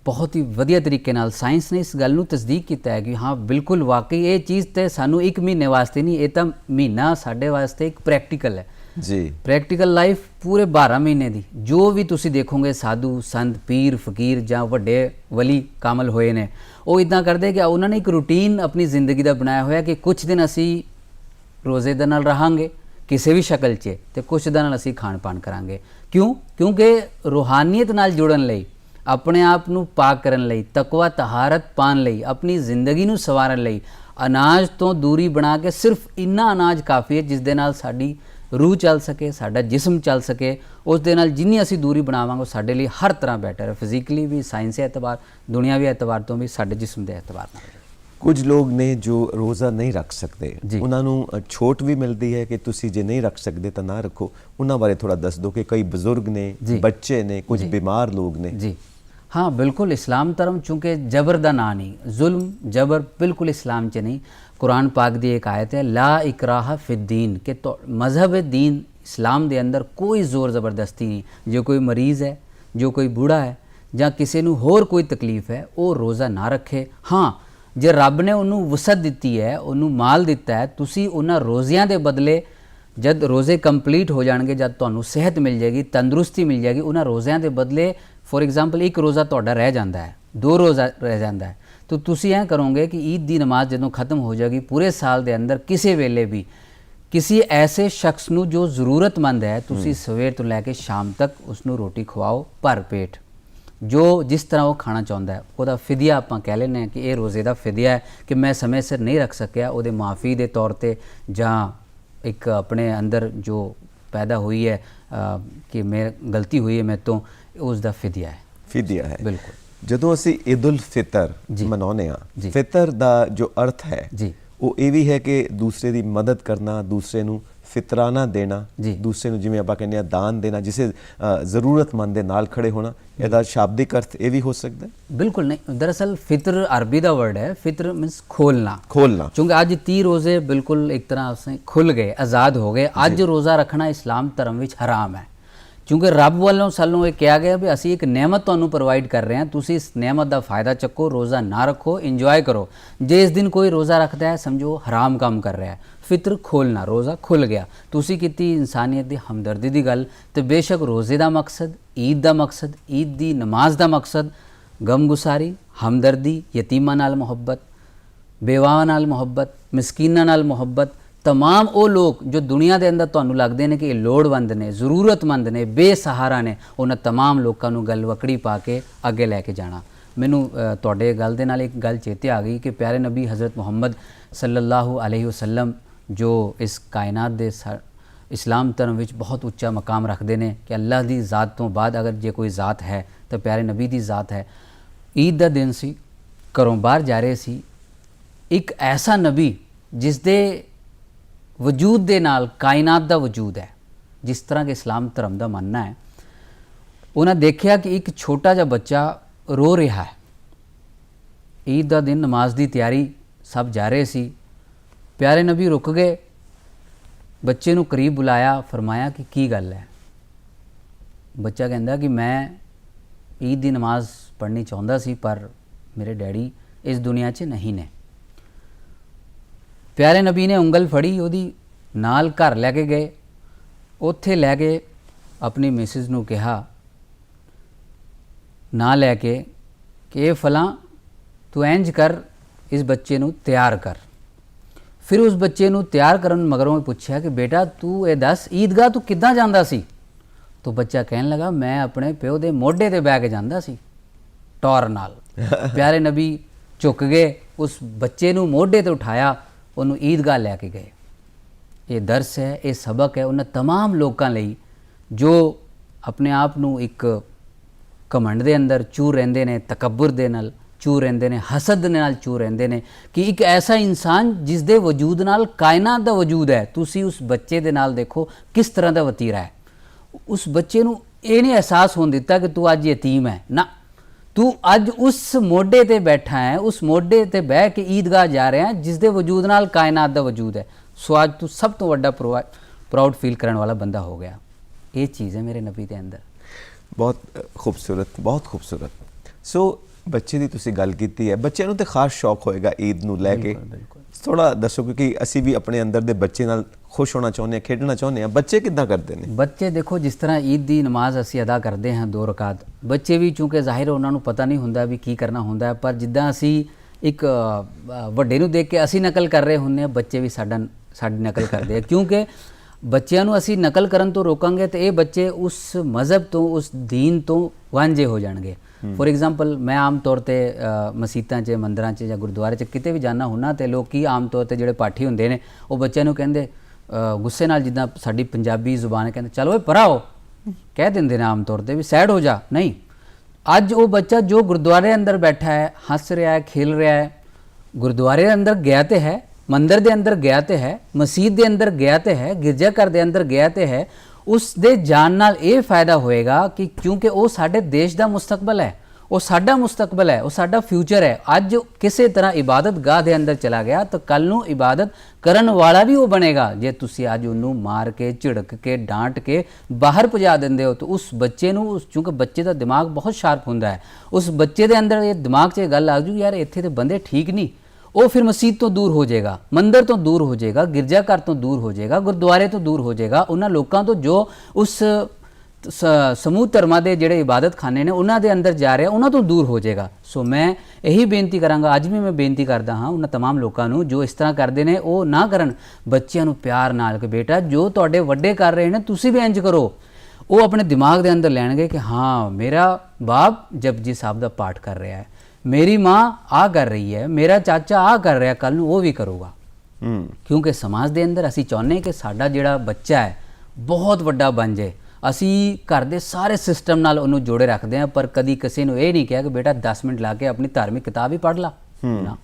ਬਹੁਤ ਹੀ ਵਧੀਆ ਤਰੀਕੇ ਨਾਲ। ਸਾਇੰਸ ਨੇ ਇਸ ਗੱਲ ਨੂੰ ਤਸਦੀਕ ਕੀਤਾ ਹੈ ਕਿ ਹਾਂ ਬਿਲਕੁਲ ਵਾਕਈ ਇਹ ਚੀਜ਼ ਤੇ ਸਾਨੂੰ 1 ਮਹੀਨੇ ਵਾਸਤੇ ਨਹੀਂ, ਇਹ ਤਾਂ ਮਹੀਨਾ ਸਾਡੇ ਵਾਸਤੇ ਇੱਕ ਪ੍ਰੈਕਟੀਕਲ ਹੈ ਜੀ, ਪ੍ਰੈਕਟੀਕਲ ਲਾਈਫ ਪੂਰੇ 12 ਮਹੀਨੇ ਦੀ। ਜੋ ਵੀ ਤੁਸੀਂ ਦੇਖੋਗੇ ਸਾਧੂ ਸੰਤ ਪੀਰ ਫਕੀਰ ਜਾਂ ਵੱਡੇ ਵਲੀ ਕਾਮਲ ਹੋਏ ਨੇ, ਉਹ ਇੱਦਾਂ ਕਰਦੇ ਕਿ ਉਹਨਾਂ ਨੇ ਇੱਕ ਰੂਟੀਨ ਆਪਣੀ ਜ਼ਿੰਦਗੀ ਦਾ ਬਣਾਇਆ ਹੋਇਆ ਕਿ ਕੁਝ ਦਿਨ ਅਸੀਂ ਰੋਜ਼ੇ ਦੇ ਨਾਲ ਰਹਾਂਗੇ, ਕਿਸੇ ਵੀ ਸ਼ਕਲ 'ਚ ਤੇ ਕੁਛ ਦਿਨਾਂ ਨਾਲ ਅਸੀਂ ਖਾਣ ਪਾਣ ਕਰਾਂਗੇ। ਕਿਉਂ? ਕਿਉਂਕਿ ਰੂਹਾਨੀਅਤ ਨਾਲ ਜੁੜਨ ਲਈ, ਆਪਣੇ ਆਪ ਨੂੰ ਪਾਕ ਕਰਨ ਲਈ, ਤਕਵਾ ਤਹਾਰਤ ਪਾਉਣ ਲਈ, ਆਪਣੀ ਜ਼ਿੰਦਗੀ ਨੂੰ ਸਵਾਰਨ ਲਈ ਅਨਾਜ ਤੋਂ ਦੂਰੀ ਬਣਾ ਕੇ ਸਿਰਫ ਇੰਨਾ ਅਨਾਜ ਕਾਫੀ ਹੈ ਜਿਸ ਦੇ ਨਾਲ ਸਾਡੀ ਰੂਹ ਚੱਲ ਸਕੇ, ਸਾਡਾ ਜਿਸਮ ਚੱਲ ਸਕੇ। ਉਸ ਦੇ ਨਾਲ ਜਿੰਨੀ ਅਸੀਂ ਦੂਰੀ ਬਣਾਵਾਂਗੇ ਉਹ ਸਾਡੇ ਲਈ ਹਰ ਤਰ੍ਹਾਂ ਬੈਟਰ ਹੈ, ਫਿਜ਼ੀਕਲੀ ਵੀ, ਸਾਇੰਸੀ ਐਤਬਾਰ, ਦੁਨਿਆਵੀ ਐਤਬਾਰ ਤੋਂ ਵੀ, ਸਾਡੇ ਜਿਸਮ ਦੇ ਐਤਬਾਰ ਨਾਲ। ਕੁਝ ਲੋਕ ਨੇ ਜੋ ਰੋਜ਼ਾ ਨਹੀਂ ਰੱਖ ਸਕਦੇ, ਜੀ। ਉਹਨਾਂ ਨੂੰ ਛੋਟ ਵੀ ਮਿਲਦੀ ਹੈ ਕਿ ਤੁਸੀਂ ਜੇ ਨਹੀਂ ਰੱਖ ਸਕਦੇ ਤਾਂ ਨਾ ਰੱਖੋ। ਉਹਨਾਂ ਬਾਰੇ ਥੋੜਾ ਦੱਸ ਦਿਓ ਕਿ ਕਈ ਬਜ਼ੁਰਗ ਨੇ, ਜੀ। ਬੱਚੇ ਨੇ, ਕੁਝ ਬਿਮਾਰ ਲੋਕ ਨੇ। ਜੀ हाँ बिल्कुल, इस्लाम धर्म चूँकि जबर का ना नहीं, जुल्म जबर बिल्कुल इस्लाम च नहीं। कुरान पाक दी एक आयत है, ला इकराहा फिद्दीन, कि तो मजहब दीन इस्लाम दे अंदर कोई जोर ज़बरदस्ती नहीं। जो कोई मरीज़ है, जो कोई बूढ़ा है ਜਾਂ ਕਿਸੇ ਨੂੰ ਹੋਰ ਕੋਈ ਤਕਲੀਫ ਹੈ ਉਹ ਰੋਜ਼ਾ ਨਾ ਰੱਖੇ। ਹਾਂ, ਜੇ ਰੱਬ ਨੇ ਉਹਨੂੰ ਵਸਤ ਦਿੱਤੀ ਹੈ, ਉਹਨੂੰ ਮਾਲ ਦਿੱਤਾ ਹੈ, ਤੁਸੀਂ ਉਹਨਾਂ ਰੋਜ਼ਿਆਂ ਦੇ ਬਦਲੇ ਜਦ ਰੋਜ਼ੇ ਕੰਪਲੀਟ ਹੋ ਜਾਣਗੇ, ਜਦ ਤੁਹਾਨੂੰ ਸਿਹਤ ਮਿਲ ਜਾਏਗੀ, ਤੰਦਰੁਸਤੀ ਮਿਲ ਜਾਏਗੀ, ਉਹਨਾਂ ਰੋਜ਼ਿਆਂ ਦੇ ਬਦਲੇ ਫੋਰ ਐਗਜ਼ਾਮਪਲ ਇੱਕ ਰੋਜ਼ਾ ਤੁਹਾਡਾ ਰਹਿ ਜਾਂਦਾ ਹੈ, 2 ਰੋਜ਼ਾ ਰਹਿ ਜਾਂਦਾ ਹੈ, ਤਾਂ ਤੁਸੀਂ ਐਂ ਕਰੋਗੇ ਕਿ ਈਦ ਦੀ ਨਮਾਜ਼ ਜਦੋਂ ਖਤਮ ਹੋ ਜਾਏਗੀ, ਪੂਰੇ ਸਾਲ ਦੇ ਅੰਦਰ ਕਿਸੇ ਵੇਲੇ ਵੀ ਕਿਸੇ ਐਸੇ ਸ਼ਖਸ ਨੂੰ ਜੋ ਜ਼ਰੂਰਤਮੰਦ ਹੈ, ਤੁਸੀਂ ਸਵੇਰ ਤੋਂ ਲੈ ਕੇ ਸ਼ਾਮ ਤੱਕ ਉਸ ਨੂੰ ਰੋਟੀ ਖਵਾਓ ਭਰ ਪੇਟ, ਜੋ ਜਿਸ ਤਰ੍ਹਾਂ ਉਹ ਖਾਣਾ ਚਾਹੁੰਦਾ ਹੈ। ਉਹਦਾ ਫਿਦਿਆ ਆਪਾਂ ਕਹਿ ਲੈਂਦੇ ਹਾਂ ਕਿ ਇਹ ਰੋਜ਼ੇ ਦਾ ਫਿਦਿਆ ਹੈ ਕਿ ਮੈਂ ਸਮੇਂ ਸਿਰ ਨਹੀਂ ਰੱਖ ਸਕਿਆ, ਉਹਦੇ ਮਾਫੀ ਦੇ ਤੌਰ ਤੇ ਜਾਂ ਇੱਕ ਆਪਣੇ ਅੰਦਰ ਜੋ ਪੈਦਾ ਹੋਈ ਹੈ ਕਿ ਮੈਂ ਗਲਤੀ ਹੋਈ ਹੈ ਮੇਰੇ ਤੋਂ, ਉਸ ਦਾ ਫਿਦਿਆ ਹੈ। ਫਿਦਿਆ ਹੈ, ਬਿਲਕੁਲ। ਜਦੋਂ ਅਸੀਂ ਈਦ ਉਲ ਫਿਤਰ ਮਨਾਉਂਦੇ ਹਾਂ, ਫਿਤਰ ਦਾ ਜੋ ਅਰਥ ਹੈ ਉਹ ਇਹ ਵੀ ਹੈ ਕਿ ਦੂਸਰੇ ਦੀ ਮਦਦ ਕਰਨਾ, ਦੂਸਰੇ ਨੂੰ ਫਿਤਰਾਨਾ ਦੇਣਾ, ਦੂਸਰੇ ਨੂੰ ਜਿਵੇਂ ਆਪਾਂ ਕਹਿੰਦੇ ਆ ਦਾਨ ਦੇਣਾ, ਜਿਸੇ ਜ਼ਰੂਰਤਮੰਦ ਦੇ ਨਾਲ ਖੜੇ ਹੋਣਾ। ਇਹਦਾ ਸ਼ਾਬਦਿਕ ਅਰਥ ਇਹ ਵੀ ਹੋ ਸਕਦਾ ਹੈ? ਬਿਲਕੁਲ ਨਹੀਂ, ਦਰਅਸਲ ਫਿਤਰ ਅਰਬੀ ਦਾ ਵਰਡ ਹੈ। ਫਿਤਰ ਮੀਨਸ ਖੋਲਣਾ, ਖੋਲਣਾ। ਕਿਉਂਕਿ ਅੱਜ 30 ਰੋਜ਼ੇ ਬਿਲਕੁਲ ਇੱਕ ਤਰ੍ਹਾਂ ਸੇ ਖੁੱਲ ਗਏ, ਆਜ਼ਾਦ ਹੋ ਗਏ। ਅੱਜ ਰੋਜ਼ਾ ਰੱਖਣਾ ਇਸਲਾਮ ਧਰਮ ਵਿੱਚ ਹਰਾਮ ਹੈ, ਕਿਉਂਕਿ ਰੱਬ ਵੱਲੋਂ ਸਾਨੂੰ ਇਹ ਕਿਹਾ ਗਿਆ ਵੀ ਅਸੀਂ ਇੱਕ ਨਿਆਮਤ ਤੁਹਾਨੂੰ ਪ੍ਰੋਵਾਈਡ ਕਰ ਰਹੇ ਹਾਂ, ਤੁਸੀਂ ਇਸ ਨਿਆਮਤ ਦਾ ਫਾਇਦਾ ਚੱਕੋ, ਰੋਜ਼ਾ ਨਾ ਰੱਖੋ, ਇੰਜੋਏ ਕਰੋ। ਜੇ ਇਸ ਦਿਨ ਕੋਈ ਰੋਜ਼ਾ ਰੱਖਦਾ ਹੈ ਸਮਝੋ ਹਰਾਮ ਕੰਮ ਕਰ ਰਿਹਾ ਹੈ। ਫਿਤਰ ਖੋਲਣਾ, ਰੋਜ਼ਾ ਖੁੱਲ ਗਿਆ। ਤੁਸੀਂ ਕੀਤੀ ਇਨਸਾਨੀਅਤ ਦੀ ਹਮਦਰਦੀ ਦੀ ਗੱਲ, ਤੇ ਬੇਸ਼ੱਕ ਰੋਜ਼ੇ ਦਾ ਮਕਸਦ, ਈਦ ਦਾ ਮਕਸਦ, ਈਦ ਦੀ ਨਮਾਜ਼ ਦਾ ਮਕਸਦ ਗਮਗੁਸਾਰੀ, ਹਮਦਰਦੀ, ਯਤੀਮਾਂ ਨਾਲ ਮੁਹੱਬਤ, ਬੇਵਾਵਾਂ ਨਾਲ ਮੁਹੱਬਤ, ਮਿਸਕੀਨਾਂ ਨਾਲ ਮੁਹੱਬਤ। तमाम वो लोग जो दुनिया के अंदर तुहानू लगते हैं कि ये लोड़वंद ने, ज़रूरतमंद ने, बेसहारा ने, उन्होंने तमाम लोगों को गलवकड़ी पा के अगे लैके जाना। मैनू तुहाडे गल दे नाल एक गल चेते आ गई कि प्यारे नबी हज़रत मुहम्मद सल्लल्लाहु अलैहि वसल्लम जो इस कायनात दे इस्लाम धर्म विच बहुत उच्चा मकाम रखते हैं कि अल्लाह की ज़ात तो बाद अगर जे कोई ज़ात है तो प्यारे नबी की ज़ात है। ईद का दिन सी, घरों बाहर जा रहे सी, एक ऐसा नबी जिस दे वजूद दे नाल कायनात दा वजूद है, जिस तरह के इस्लाम धर्म का मानना है। उन्हें देखा कि एक छोटा जा बच्चा रो रहा है। ईद का दिन, नमाज की तैयारी, सब जा रहे सी। प्यारे नबी रुक गए, बच्चे नू करीब बुलाया, फरमाया कि की गल है। बच्चा कहता कि मैं ईद की नमाज पढ़नी चाहता सी पर मेरे डैडी इस दुनिया च नहीं ने। प्यारे नबी ने उंगल फड़ी, ਉਹਦੀ ਨਾਲ घर लैके गए, ਉੱਥੇ ਲੈ ਕੇ अपनी मिसिज ਨੂੰ ਕਿਹਾ ਨਾ ਲੈ ਕੇ ਕਿ ਇਹ ਫਲਾਂ ਤੂੰ ਇੰਜ ਕਰ, ਇਸ ਬੱਚੇ ਨੂੰ ਤਿਆਰ ਕਰ। ਫਿਰ ਉਸ ਬੱਚੇ ਨੂੰ ਤਿਆਰ ਕਰਨ ਮਗਰੋਂ ਪੁੱਛਿਆ ਕਿ ਬੇਟਾ ਤੂੰ ਇਹ ਦੱਸ ਈਦਗਾਹ ਤੂੰ ਕਿੱਦਾਂ ਜਾਂਦਾ ਸੀ? तो ਬੱਚਾ ਕਹਿਣ ਲੱਗਾ ਮੈਂ ਆਪਣੇ ਪਿਓ ਦੇ ਮੋਢੇ ਤੇ ਬੈ ਕੇ ਜਾਂਦਾ ਸੀ ਟੌਰ ਨਾਲ। प्यारे नबी ਝੁਕ ਗਏ, ਉਸ ਬੱਚੇ ਨੂੰ ਮੋਢੇ ਤੇ ਉਠਾਇਆ, ਉਹਨੂੰ ਈਦਗਾਹ ਲੈ ਕੇ ਗਏ। ਇਹ ਦਰਸ ਹੈ, ਇਹ ਸਬਕ ਹੈ ਉਹਨਾਂ तमाम ਲੋਕਾਂ ਲਈ ਜੋ ਆਪਣੇ ਆਪ ਨੂੰ ਇੱਕ ਘਮੰਡ ਦੇ ਅੰਦਰ ਚੂਰ ਰਹਿੰਦੇ ਨੇ, ਤਕੱਬਰ ਦੇ ਨਾਲ ਚੂਰ ਰਹਿੰਦੇ ਨੇ, ਹਸਦ ਦੇ ਨਾਲ ਚੂਰ ਰਹਿੰਦੇ ਨੇ ਕਿ ਇੱਕ ਐਸਾ ਇਨਸਾਨ ਜਿਸ ਦੇ ਵਜੂਦ ਨਾਲ ਕਾਇਨਾਤ ਦਾ ਵਜੂਦ ਹੈ। ਤੁਸੀਂ ਉਸ ਬੱਚੇ ਦੇ ਨਾਲ ਦੇਖੋ ਕਿਸ ਤਰ੍ਹਾਂ ਦਾ ਵਤੀਰਾ ਹੈ। ਉਸ ਬੱਚੇ ਨੂੰ ਇਹ ਨਹੀਂ ਅਹਿਸਾਸ ਹੋਣ ਦਿੱਤਾ ਕਿ ਤੂੰ ਅੱਜ ਯਤੀਮ ਹੈ ਨਾ, ਤੂੰ ਅੱਜ ਉਸ ਮੋਢੇ ਤੇ ਬੈਠਾ ਹੈ, ਉਸ ਮੋਢੇ ਤੇ ਬਹਿ ਕੇ ਈਦਗਾਹ ਜਾ ਰਿਹਾ ਹੈ ਜਿਸ ਦੇ ਵਜੂਦ ਨਾਲ ਕਾਇਨਾਤ ਦਾ ਵਜੂਦ ਹੈ। ਸੋ ਅੱਜ ਤੂੰ ਸਭ ਤੋਂ ਵੱਡਾ ਪ੍ਰਾਊਡ ਫੀਲ ਕਰਨ ਵਾਲਾ ਬੰਦਾ ਹੋ ਗਿਆ। ਇਹ ਚੀਜ਼ ਹੈ ਮੇਰੇ ਨਬੀ ਦੇ ਅੰਦਰ। ਬਹੁਤ ਖੂਬਸੂਰਤ, ਬਹੁਤ ਖੂਬਸੂਰਤ। ਸੋ ਬੱਚੇ ਦੀ ਤੁਸੀਂ ਗੱਲ ਕੀਤੀ ਹੈ, ਬੱਚਿਆਂ ਨੂੰ ਤੇ ਖਾਸ ਸ਼ੌਕ ਹੋਏਗਾ ਈਦ ਨੂੰ ਲੈ ਕੇ। ਥੋੜਾ ਦੱਸੋ ਕਿਉਂਕਿ ਅਸੀਂ ਵੀ ਆਪਣੇ ਅੰਦਰ ਦੇ ਬੱਚੇ ਨਾਲ खुश होना चाहते हैं, खेडना चाहते हैं। बच्चे कितना करते हैं? बच्चे देखो जिस तरह ईद की नमाज असी अदा करते हैं 2 रकात, बच्चे भी चूँकि ज़ाहिर उन्होंने पता नहीं होंदा भी की करना होंदा है, पर जिद्दां असी एक वड्डे नूं देख के असी नकल कर रहे होंगे, बच्चे भी साडी नकल करते हैं। क्योंकि ਬੱਚਿਆਂ ਨੂੰ ਅਸੀਂ ਨਕਲ ਕਰਨ ਤੋਂ ਰੋਕਾਂਗੇ ਤੇ ਇਹ ਬੱਚੇ ਉਸ ਮਜ਼ਹਬ ਤੋਂ ਉਸ ਦੀਨ ਤੋਂ ਵਾਂਝੇ ਹੋ ਜਾਣਗੇ। ਫੋਰ ਐਗਜ਼ਾਮਪਲ ਮੈਂ ਆਮ ਤੌਰ ਤੇ ਮਸੀਤਾਂ 'ਚ ਮੰਦਰਾਂ 'ਚ ਜਾਂ ਗੁਰਦੁਆਰੇ 'ਚ ਕਿਤੇ ਵੀ ਜਾਣਾ ਹੁੰਨਾ ਤੇ ਲੋਕੀ ਆਮ ਤੌਰ ਤੇ ਜਿਹੜੇ ਪਾਠੀ ਹੁੰਦੇ ਨੇ ਉਹ ਬੱਚਿਆਂ ਨੂੰ ਕਹਿੰਦੇ ਗੁੱਸੇ ਨਾਲ, ਜਿੱਦਾਂ ਸਾਡੀ ਪੰਜਾਬੀ ਜ਼ੁਬਾਨ ਕਹਿੰਦੇ ਚਲ ਓਏ ਪਰਾ ਹੋ, ਕਹਿ ਦਿੰਦੇ ਨੇ ਆਮ ਤੌਰ ਤੇ ਵੀ ਸਾਈਡ ਹੋ ਜਾ। ਨਹੀਂ, ਅੱਜ ਉਹ ਬੱਚਾ ਜੋ ਗੁਰਦੁਆਰੇ ਅੰਦਰ ਬੈਠਾ ਹੈ, ਹੱਸ ਰਿਹਾ ਹੈ, ਖੇਲ ਰਿਹਾ ਹੈ, ਗੁਰਦੁਆਰੇ ਦੇ ਅੰਦਰ ਗਿਆ ਤੇ ਹੈ, ਮੰਦਰ ਦੇ ਅੰਦਰ ਗਿਆ ਤੇ ਹੈ, ਮਸਜਿਦ ਦੇ ਅੰਦਰ ਗਿਆ ਤੇ ਹੈ, ਗਿਰਜਾ ਘਰ ਦੇ ਅੰਦਰ ਗਿਆ ਤੇ ਹੈ, ਉਸ ਦੇ ਜਾਣ ਨਾਲ ਇਹ ਫਾਇਦਾ ਹੋਏਗਾ ਕਿ ਕਿਉਂਕਿ ਉਹ ਸਾਡੇ ਦੇਸ਼ ਦਾ ਮੁਸਤਕਬਲ ਹੈ, ਉਹ ਸਾਡਾ ਮੁਸਤਕਬਲ ਹੈ, ਉਹ ਸਾਡਾ ਫਿਊਚਰ ਹੈ। ਅੱਜ ਕਿਸੇ ਤਰ੍ਹਾਂ ਇਬਾਦਤ ਗਾਹ ਦੇ ਅੰਦਰ ਚਲਾ ਗਿਆ ਤਾਂ ਕੱਲ ਨੂੰ ਇਬਾਦਤ ਕਰਨ ਵਾਲਾ ਵੀ ਉਹ ਬਣੇਗਾ। ਜੇ ਤੁਸੀਂ ਅੱਜ ਉਹਨੂੰ ਮਾਰ ਕੇ, ਝਿੜਕ ਕੇ, ਡਾਂਟ ਕੇ ਬਾਹਰ ਭਜਾ ਦਿੰਦੇ ਹੋ ਤਾਂ ਉਸ ਬੱਚੇ ਨੂੰ, ਕਿਉਂਕਿ ਬੱਚੇ ਦਾ ਦਿਮਾਗ ਬਹੁਤ ਸ਼ਾਰਪ ਹੁੰਦਾ ਹੈ, ਉਸ ਬੱਚੇ ਦੇ ਅੰਦਰ ਇਹ ਦਿਮਾਗ 'ਚ ਇਹ ਗੱਲ ਆ ਜੂ ਯਾਰ ਇੱਥੇ ਤੇ ਬੰਦੇ ਠੀਕ ਨਹੀਂ, ਉਹ ਫਿਰ ਮਸਜਿਦ ਤੋਂ ਦੂਰ ਹੋ ਜਾਏਗਾ, ਮੰਦਰ ਤੋਂ ਦੂਰ ਹੋ ਜਾਏਗਾ, ਗਿਰਜਾ ਘਰ ਤੋਂ ਦੂਰ ਹੋ ਜਾਏਗਾ, ਗੁਰਦੁਆਰੇ ਤੋਂ ਦੂਰ ਹੋ ਜਾਏਗਾ, ਉਹਨਾਂ ਲੋਕਾਂ ਤੋਂ ਜੋ ਉਸ ਸਮੂਹ ਧਰਮਾਂ ਦੇ ਜਿਹੜੇ ਇਬਾਦਤ ਖਾਨੇ ਨੇ ਉਹਨਾਂ ਦੇ ਅੰਦਰ ਜਾ ਰਿਹਾ, ਉਹਨਾਂ ਤੋਂ ਦੂਰ ਹੋ ਜਾਏਗਾ। ਸੋ ਮੈਂ ਇਹੀ ਬੇਨਤੀ ਕਰਾਂਗਾ, ਅੱਜ ਵੀ ਮੈਂ ਬੇਨਤੀ ਕਰਦਾ ਹਾਂ ਉਹਨਾਂ तमाम ਲੋਕਾਂ ਨੂੰ ਜੋ ਇਸ ਤਰ੍ਹਾਂ ਕਰਦੇ ਨੇ ਉਹ ਨਾ ਕਰਨ। ਬੱਚਿਆਂ ਨੂੰ ਪਿਆਰ ਨਾਲ ਕਿ ਬੇਟਾ ਜੋ ਤੁਹਾਡੇ ਵੱਡੇ ਕਰ ਰਹੇ ਨੇ ਤੁਸੀਂ ਵੀ ਇੰਜ ਕਰੋ। ਉਹ ਆਪਣੇ ਦਿਮਾਗ ਦੇ ਅੰਦਰ ਲੈਣਗੇ ਕਿ ਹਾਂ ਮੇਰਾ ਬਾਪ ਜਪਜੀ ਸਾਹਿਬ ਦਾ ਪਾਠ ਕਰ ਰਿਹਾ ਹੈ, ਮੇਰੀ ਮਾਂ ਆ ਕਰ ਰਹੀ ਹੈ, ਮੇਰਾ ਚਾਚਾ ਆ ਕਰ ਰਿਹਾ, ਕੱਲ ਨੂੰ ਉਹ ਵੀ ਕਰੂਗਾ। ਕਿਉਂਕਿ ਸਮਾਜ ਦੇ ਅੰਦਰ ਅਸੀਂ ਚਾਹੁੰਦੇ ਕਿ ਸਾਡਾ ਜਿਹੜਾ ਬੱਚਾ ਹੈ ਬਹੁਤ ਵੱਡਾ ਬਣ ਜਾਏ। ਅਸੀਂ ਘਰ ਦੇ ਸਾਰੇ ਸਿਸਟਮ ਨਾਲ ਉਹਨੂੰ ਜੋੜੇ ਰੱਖਦੇ ਹਾਂ, ਪਰ ਕਦੀ ਕਿਸੇ ਨੂੰ ਇਹ ਨਹੀਂ ਕਿਹਾ ਕਿ ਬੇਟਾ 10 ਮਿੰਟ ਲਾ ਕੇ ਆਪਣੀ ਧਾਰਮਿਕ ਕਿਤਾਬ ਹੀ ਪੜ੍ਹ ਲਾ ਨਾ।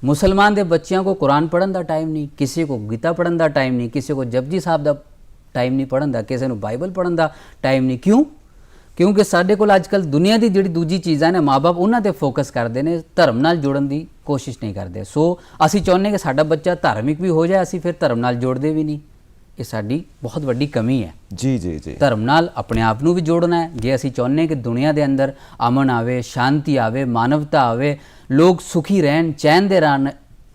ਮੁਸਲਮਾਨ ਦੇ ਬੱਚਿਆਂ को कुरान पढ़न का टाइम नहीं, किसी को गीता पढ़न का टाइम नहीं, किसी को जपजी साहब का टाइम नहीं पढ़न का, किसी को बाइबल पढ़न का टाइम नहीं। क्यों? क्योंकि साढ़े कोल अजकल दुनिया की जिहड़ी दूजी चीज़ां ने माँ बाप उन्हां ते फोकस करते हैं, धर्म नाल जोड़न की कोशिश नहीं करते। सो असी चाहुंदे कि साडा बच्चा धार्मिक भी हो जाए, असी फिर धर्म नाल जोड़ते भी नहीं। ये साडी बहुत वड्डी कमी है। जी जी जी, धर्म नाल अपने आप नूं भी जोड़ना है। जे असी चाहुंदे कि दुनिया के अंदर अमन आवे, शांति आवे, मानवता आवे, लोग सुखी रहन, चैन दे रहन,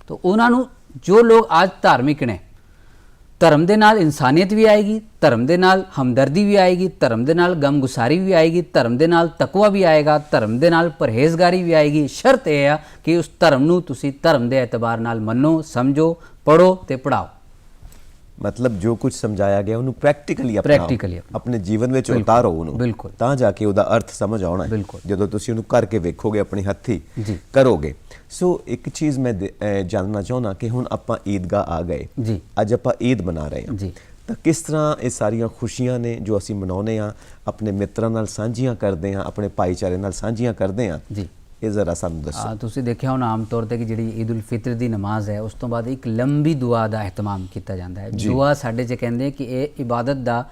तो उन्हां नूं जो लोग आज धार्मिक ने, धर्म दे नाल इंसानियत भी आएगी, धर्म दे नाल हमदर्दी भी आएगी, धर्म दे नाल गमगुसारी भी आएगी, धर्म दे नाल तकवा भी आएगा, धर्म दे नाल परहेजगारी भी आएगी। शर्त यह है कि उस धर्म नूं तुसी धर्म दे एतबार नाल मनो, समझो, पढ़ो ते पढ़ाओ। मतलब जो कुछ समझाया गया उन्होंने प्रैक्टिकली अपने जीवन में उतारो बिल्कुल, ਤਾਂ ਜਾ ਕੇ ਉਹਦਾ ਅਰਥ ਸਮਝ ਆਉਣਾ ਹੈ ਜਦੋਂ ਤੁਸੀਂ ਉਹਨੂੰ ਕਰਕੇ ਵੇਖੋਗੇ, ਆਪਣੀ ਹੱਥੀ ਕਰੋਗੇ। ਸੋ ਇੱਕ ਚੀਜ਼ ਮੈਂ ਜਾਣਨਾ ਚਾਹੁੰਦਾ ਕਿ ਹੁਣ ਆਪਾਂ ਈਦਗਾਹ ਆ ਗਏ ਜੀ, ਅੱਜ ਆਪਾਂ ਈਦ ਮਨਾ ਰਹੇ ਹਾਂ ਜੀ, ਤਾਂ ਕਿਸ ਤਰ੍ਹਾਂ ਇਹ ਸਾਰੀਆਂ ਖੁਸ਼ੀਆਂ ਨੇ ਜੋ ਅਸੀਂ ਮਨਾਉਂਦੇ ਹਾਂ ਆਪਣੇ ਮਿੱਤਰਾਂ ਨਾਲ ਸਾਂਝੀਆਂ ਕਰਦੇ ਹਾਂ, ਆਪਣੇ ਭਾਈਚਾਰੇ ਨਾਲ ਸਾਂਝੀਆਂ ਕਰਦੇ ਹਾਂ ਜੀ, ਇਹ ਜ਼ਰਾ ਸਾਨੂੰ ਦੱਸੋ। ਤੁਸੀਂ ਦੇਖਿਆ ਹੁਣ ਆਮ ਤੌਰ ਤੇ ਕਿ ਜਿਹੜੀ ਈਦ ਉਲ ਫਿਤਰ ਦੀ ਨਮਾਜ਼ ਹੈ ਉਸ ਤੋਂ ਬਾਅਦ ਇੱਕ ਲੰਬੀ ਦੁਆ ਦਾ ਅਹਿਤਮਾਮ ਕੀਤਾ ਜਾਂਦਾ ਹੈ। ਦੁਆ ਸਾਡੇ 'ਚ ਕਹਿੰਦੇ ਕਿ ਇਹ ਇਬਾਦਤ ਦਾ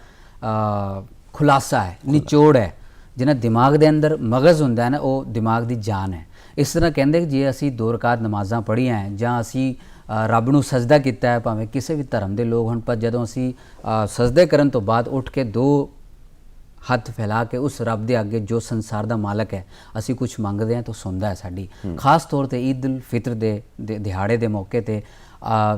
ਖੁਲਾਸਾ ਹੈ, ਨਿਚੋੜ ਹੈ। ਜਿਹਨਾਂ ਦਿਮਾਗ ਦੇ ਅੰਦਰ ਮਗਜ਼ ਹੁੰਦਾ ਹੈ ਨਾ, ਉਹ ਦਿਮਾਗ ਦੀ ਜਾਨ ਹੈ। ਇਸ ਤਰ੍ਹਾਂ ਕਹਿੰਦੇ ਕਿ ਜੇ ਅਸੀਂ 2 ਰਕਾਤ ਨਮਾਜ਼ਾਂ ਪੜ੍ਹੀਆਂ ਹੈ ਜਾਂ ਅਸੀਂ ਰੱਬ ਨੂੰ ਸਜਦਾ ਕੀਤਾ ਹੈ, ਭਾਵੇਂ ਕਿਸੇ ਵੀ ਧਰਮ ਦੇ ਲੋਕ ਹੋਣ, ਪਰ ਜਦੋਂ ਅਸੀਂ ਸਜਦੇ ਕਰਨ ਤੋਂ ਬਾਅਦ ਉੱਠ ਕੇ 2 ਹੱਥ ਫੈਲਾ ਕੇ ਉਸ ਰੱਬ ਦੇ ਅੱਗੇ ਜੋ ਸੰਸਾਰ ਦਾ ਮਾਲਕ ਹੈ ਅਸੀਂ ਕੁਝ ਮੰਗਦੇ ਹਾਂ ਤਾਂ ਸੁਣਦਾ ਹੈ ਸਾਡੀ। ਖਾਸ ਤੌਰ ਤੇ ਈਦ ਉਲ ਫਿਤਰ ਦੇ ਦਿਹਾੜੇ ਦੇ ਮੌਕੇ ਤੇ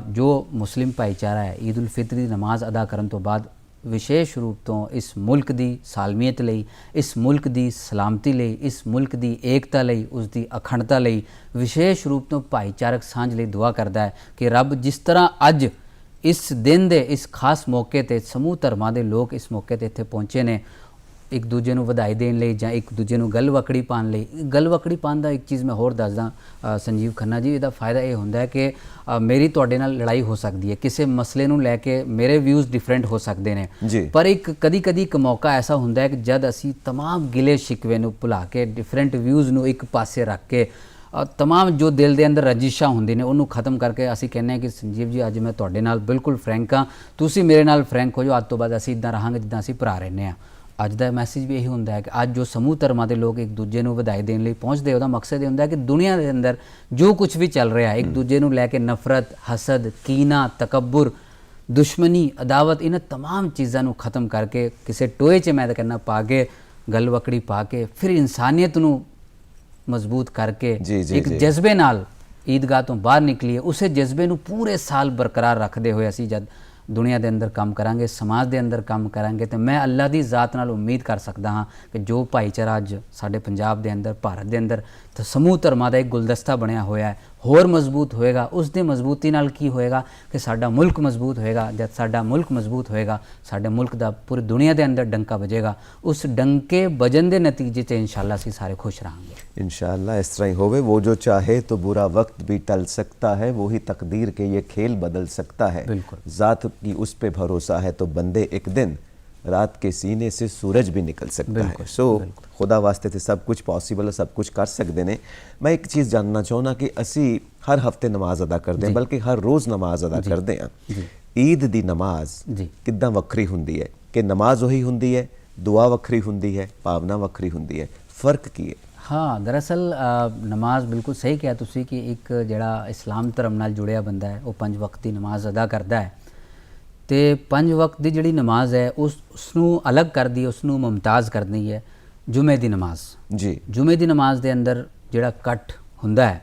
ਜੋ ਮੁਸਲਿਮ ਭਾਈਚਾਰਾ ਹੈ ਈਦ ਉਲ ਫਿਤਰ ਦੀ ਨਮਾਜ਼ ਅਦਾ ਕਰਨ ਤੋਂ ਬਾਅਦ ਵਿਸ਼ੇਸ਼ ਰੂਪ ਤੋਂ ਇਸ ਮੁਲਕ ਦੀ ਸਾਲਮੀਅਤ ਲਈ, ਇਸ ਮੁਲਕ ਦੀ ਸਲਾਮਤੀ ਲਈ, ਇਸ ਮੁਲਕ ਦੀ ਏਕਤਾ ਲਈ, ਉਸ ਦੀ ਅਖੰਡਤਾ ਲਈ ਵਿਸ਼ੇਸ਼ ਰੂਪ ਤੋਂ ਭਾਈਚਾਰਕ ਸਾਂਝ ਲਈ ਦੁਆ ਕਰਦਾ ਹੈ ਕਿ ਰੱਬ ਜਿਸ ਤਰ੍ਹਾਂ ਅੱਜ ਇਸ ਦਿਨ ਦੇ ਇਸ ਖਾਸ ਮੌਕੇ ਤੇ ਸਮੂਹ ਧਰਮਾਂ ਦੇ ਲੋਕ ਇਸ ਮੌਕੇ ਤੇ ਇੱਥੇ ਪਹੁੰਚੇ ਨੇ ਇੱਕ ਦੂਜੇ ਨੂੰ ਵਧਾਈ ਦੇਣ ਲਈ ਜਾਂ ਇੱਕ ਦੂਜੇ ਨੂੰ ਗਲਵਕੜੀ ਪਾਉਣ ਲਈ। ਗਲਵਕੜੀ ਪਾਉਣ ਦਾ ਇੱਕ ਚੀਜ਼ ਮੈਂ ਹੋਰ ਦੱਸਦਾ ਸੰਜੀਵ ਖੰਨਾ ਜੀ, ਇਹਦਾ ਫਾਇਦਾ ਇਹ ਹੁੰਦਾ ਹੈ ਕਿ ਮੇਰੀ ਤੁਹਾਡੇ ਨਾਲ ਲੜਾਈ ਹੋ ਸਕਦੀ ਹੈ, ਕਿਸੇ ਮਸਲੇ ਨੂੰ ਲੈ ਕੇ ਮੇਰੇ ਵਿਊਜ਼ ਡਿਫਰੈਂਟ ਹੋ ਸਕਦੇ ਨੇ, ਪਰ ਇੱਕ ਕਦੀ ਇੱਕ ਮੌਕਾ ਐਸਾ ਹੁੰਦਾ ਹੈ ਕਿ ਜਦ ਅਸੀਂ तमाम ਗਿਲੇ ਸ਼ਿਕਵੇ ਨੂੰ ਭੁਲਾ ਕੇ, ਡਿਫਰੈਂਟ ਵਿਊਜ਼ ਨੂੰ ਇੱਕ ਪਾਸੇ ਰੱਖ ਕੇ, तमाम ਜੋ ਦਿਲ ਦੇ ਅੰਦਰ ਰੰਜਿਸ਼ਾਂ ਹੁੰਦੀ ਨੇ ਉਹਨੂੰ ਖਤਮ ਕਰਕੇ ਅਸੀਂ ਕਹਿੰਦੇ ਹਾਂ ਕਿ ਸੰਜੀਵ ਜੀ ਅੱਜ ਮੈਂ ਤੁਹਾਡੇ ਨਾਲ ਬਿਲਕੁਲ ਫਰੈਂਕ ਹਾਂ, ਤੁਸੀਂ ਮੇਰੇ ਨਾਲ ਫਰੈਂਕ ਹੋ ਜਾਓ, ਅੱਜ ਤੋਂ ਬਾਅਦ ਅਸੀਂ ਇੱਦਾਂ ਰਹਾਂਗੇ ਜਿੱਦਾਂ ਅਸੀਂ ਭਰਾ ਰਹਿੰਦੇ ਹਾਂ। ਅੱਜ ਦਾ ਮੈਸੇਜ ਵੀ ਇਹੀ ਹੁੰਦਾ ਹੈ ਕਿ ਅੱਜ ਜੋ ਸਮੂਹ ਧਰਮਾਂ ਦੇ ਲੋਕ ਇੱਕ ਦੂਜੇ ਨੂੰ ਵਧਾਈ ਦੇਣ ਲਈ ਪਹੁੰਚਦੇ, ਉਹਦਾ ਮਕਸਦ ਇਹ ਹੁੰਦਾ ਹੈ ਕਿ ਦੁਨੀਆ ਦੇ ਅੰਦਰ ਜੋ ਕੁਝ ਵੀ ਚੱਲ ਰਿਹਾ ਇੱਕ ਦੂਜੇ ਨੂੰ ਲੈ ਕੇ ਨਫ਼ਰਤ, ਹਸਦ, ਕੀਨਾ, ਤਕੱਬੁਰ, ਦੁਸ਼ਮਣੀ, ਅਦਾਵਤ, ਇਹਨਾਂ तमाम ਚੀਜ਼ਾਂ ਨੂੰ ਖਤਮ ਕਰਕੇ ਕਿਸੇ ਟੋਏ 'ਚ ਮੈਂ ਤਾਂ ਕਹਿੰਦਾ ਪਾ ਕੇ, ਗਲਵਕੜੀ ਪਾ ਕੇ, ਫਿਰ ਇਨਸਾਨੀਅਤ ਨੂੰ ਮਜ਼ਬੂਤ ਕਰਕੇ ਇੱਕ ਜਜ਼ਬੇ ਨਾਲ ਈਦਗਾਹ ਤੋਂ ਬਾਹਰ ਨਿਕਲੀਏ। ਉਸੇ ਜਜ਼ਬੇ ਨੂੰ ਪੂਰੇ ਸਾਲ ਬਰਕਰਾਰ ਰੱਖਦੇ ਹੋਏ ਅਸੀਂ ਜਦ ਦੁਨੀਆ ਦੇ ਅੰਦਰ ਕੰਮ ਕਰਾਂਗੇ, ਸਮਾਜ ਦੇ ਅੰਦਰ ਕੰਮ ਕਰਾਂਗੇ, ਤੇ ਮੈਂ ਅੱਲਾ ਦੀ ਜ਼ਾਤ ਨਾਲ ਉਮੀਦ ਕਰ ਸਕਦਾ ਹਾਂ ਕਿ ਜੋ ਭਾਈਚਾਰਾ ਅੱਜ ਸਾਡੇ ਪੰਜਾਬ ਦੇ ਅੰਦਰ, ਭਾਰਤ ਦੇ ਅੰਦਰ ਤੇ ਸਮੂਹ ਧਰਮਾਂ ਦਾ ਇੱਕ ਗੁਲਦਸਤਾ ਬਣਿਆ ਹੋਇਆ ਹੈ, ਹੋਰ ਮਜ਼ਬੂਤ ਹੋਏਗਾ। ਉਸ ਦੇ ਮਜ਼ਬੂਤੀ ਨਾਲ ਕੀ ਹੋਏਗਾ ਕਿ ਸਾਡਾ ਮੁਲਕ ਮਜ਼ਬੂਤ ਹੋਏਗਾ। ਜਦ ਸਾਡਾ ਮੁਲਕ ਮਜ਼ਬੂਤ ਹੋਏਗਾ, ਸਾਡੇ ਮੁਲਕ ਦਾ ਪੂਰੀ ਦੁਨੀਆ ਦੇ ਅੰਦਰ ਡੰਕਾ ਵੱਜੇਗਾ। ਉਸ ਡੰਕੇ ਵੱਜਣ ਦੇ ਨਤੀਜੇ 'ਚ ਇਨਸ਼ਾਅੱਲਾ ਅਸੀਂ ਸਾਰੇ ਖੁਸ਼ ਰਹਾਂਗੇ। इंशाअल्लाह इस तरह ही होवे। वो जो चाहे तो बुरा वक्त भी टल सकता है, वही तकदीर के ये खेल बदल सकता है। बिल्कुल। ज़ात की उस पे भरोसा है तो बंदे एक दिन रात के सीने से सूरज भी निकल सकता है। सो खुदा वास्ते तो सब कुछ पॉसिबल है, सब कुछ कर सकते हैं। मैं एक चीज़ जानना चाहना कि असी हर हफ्ते नमाज अदा करते हैं, बल्कि हर रोज़ नमाज अदा करते हैं। ईद दी नमाज किद्दां वक्री हुंदी है कि नमाज वही हुंदी है, दुआ वक्री हुंदी है, भावना वक्री हुंदी है, फ़र्क की है? हाँ, दरअसल नमाज बिल्कुल सही कहा तुसी कि एक जिहड़ा इस्लाम धर्म नाल जुड़िया बंदा है वो 5 वक्त की नमाज अदा करता है तो 5 वक्त की जिहड़ी नमाज है उसनू अलग कर दी, उसनू मुमताज़ करनी है जुमे की नमाज जी। जुमे की नमाज के अंदर जिहड़ा कट्ठ हुंदा है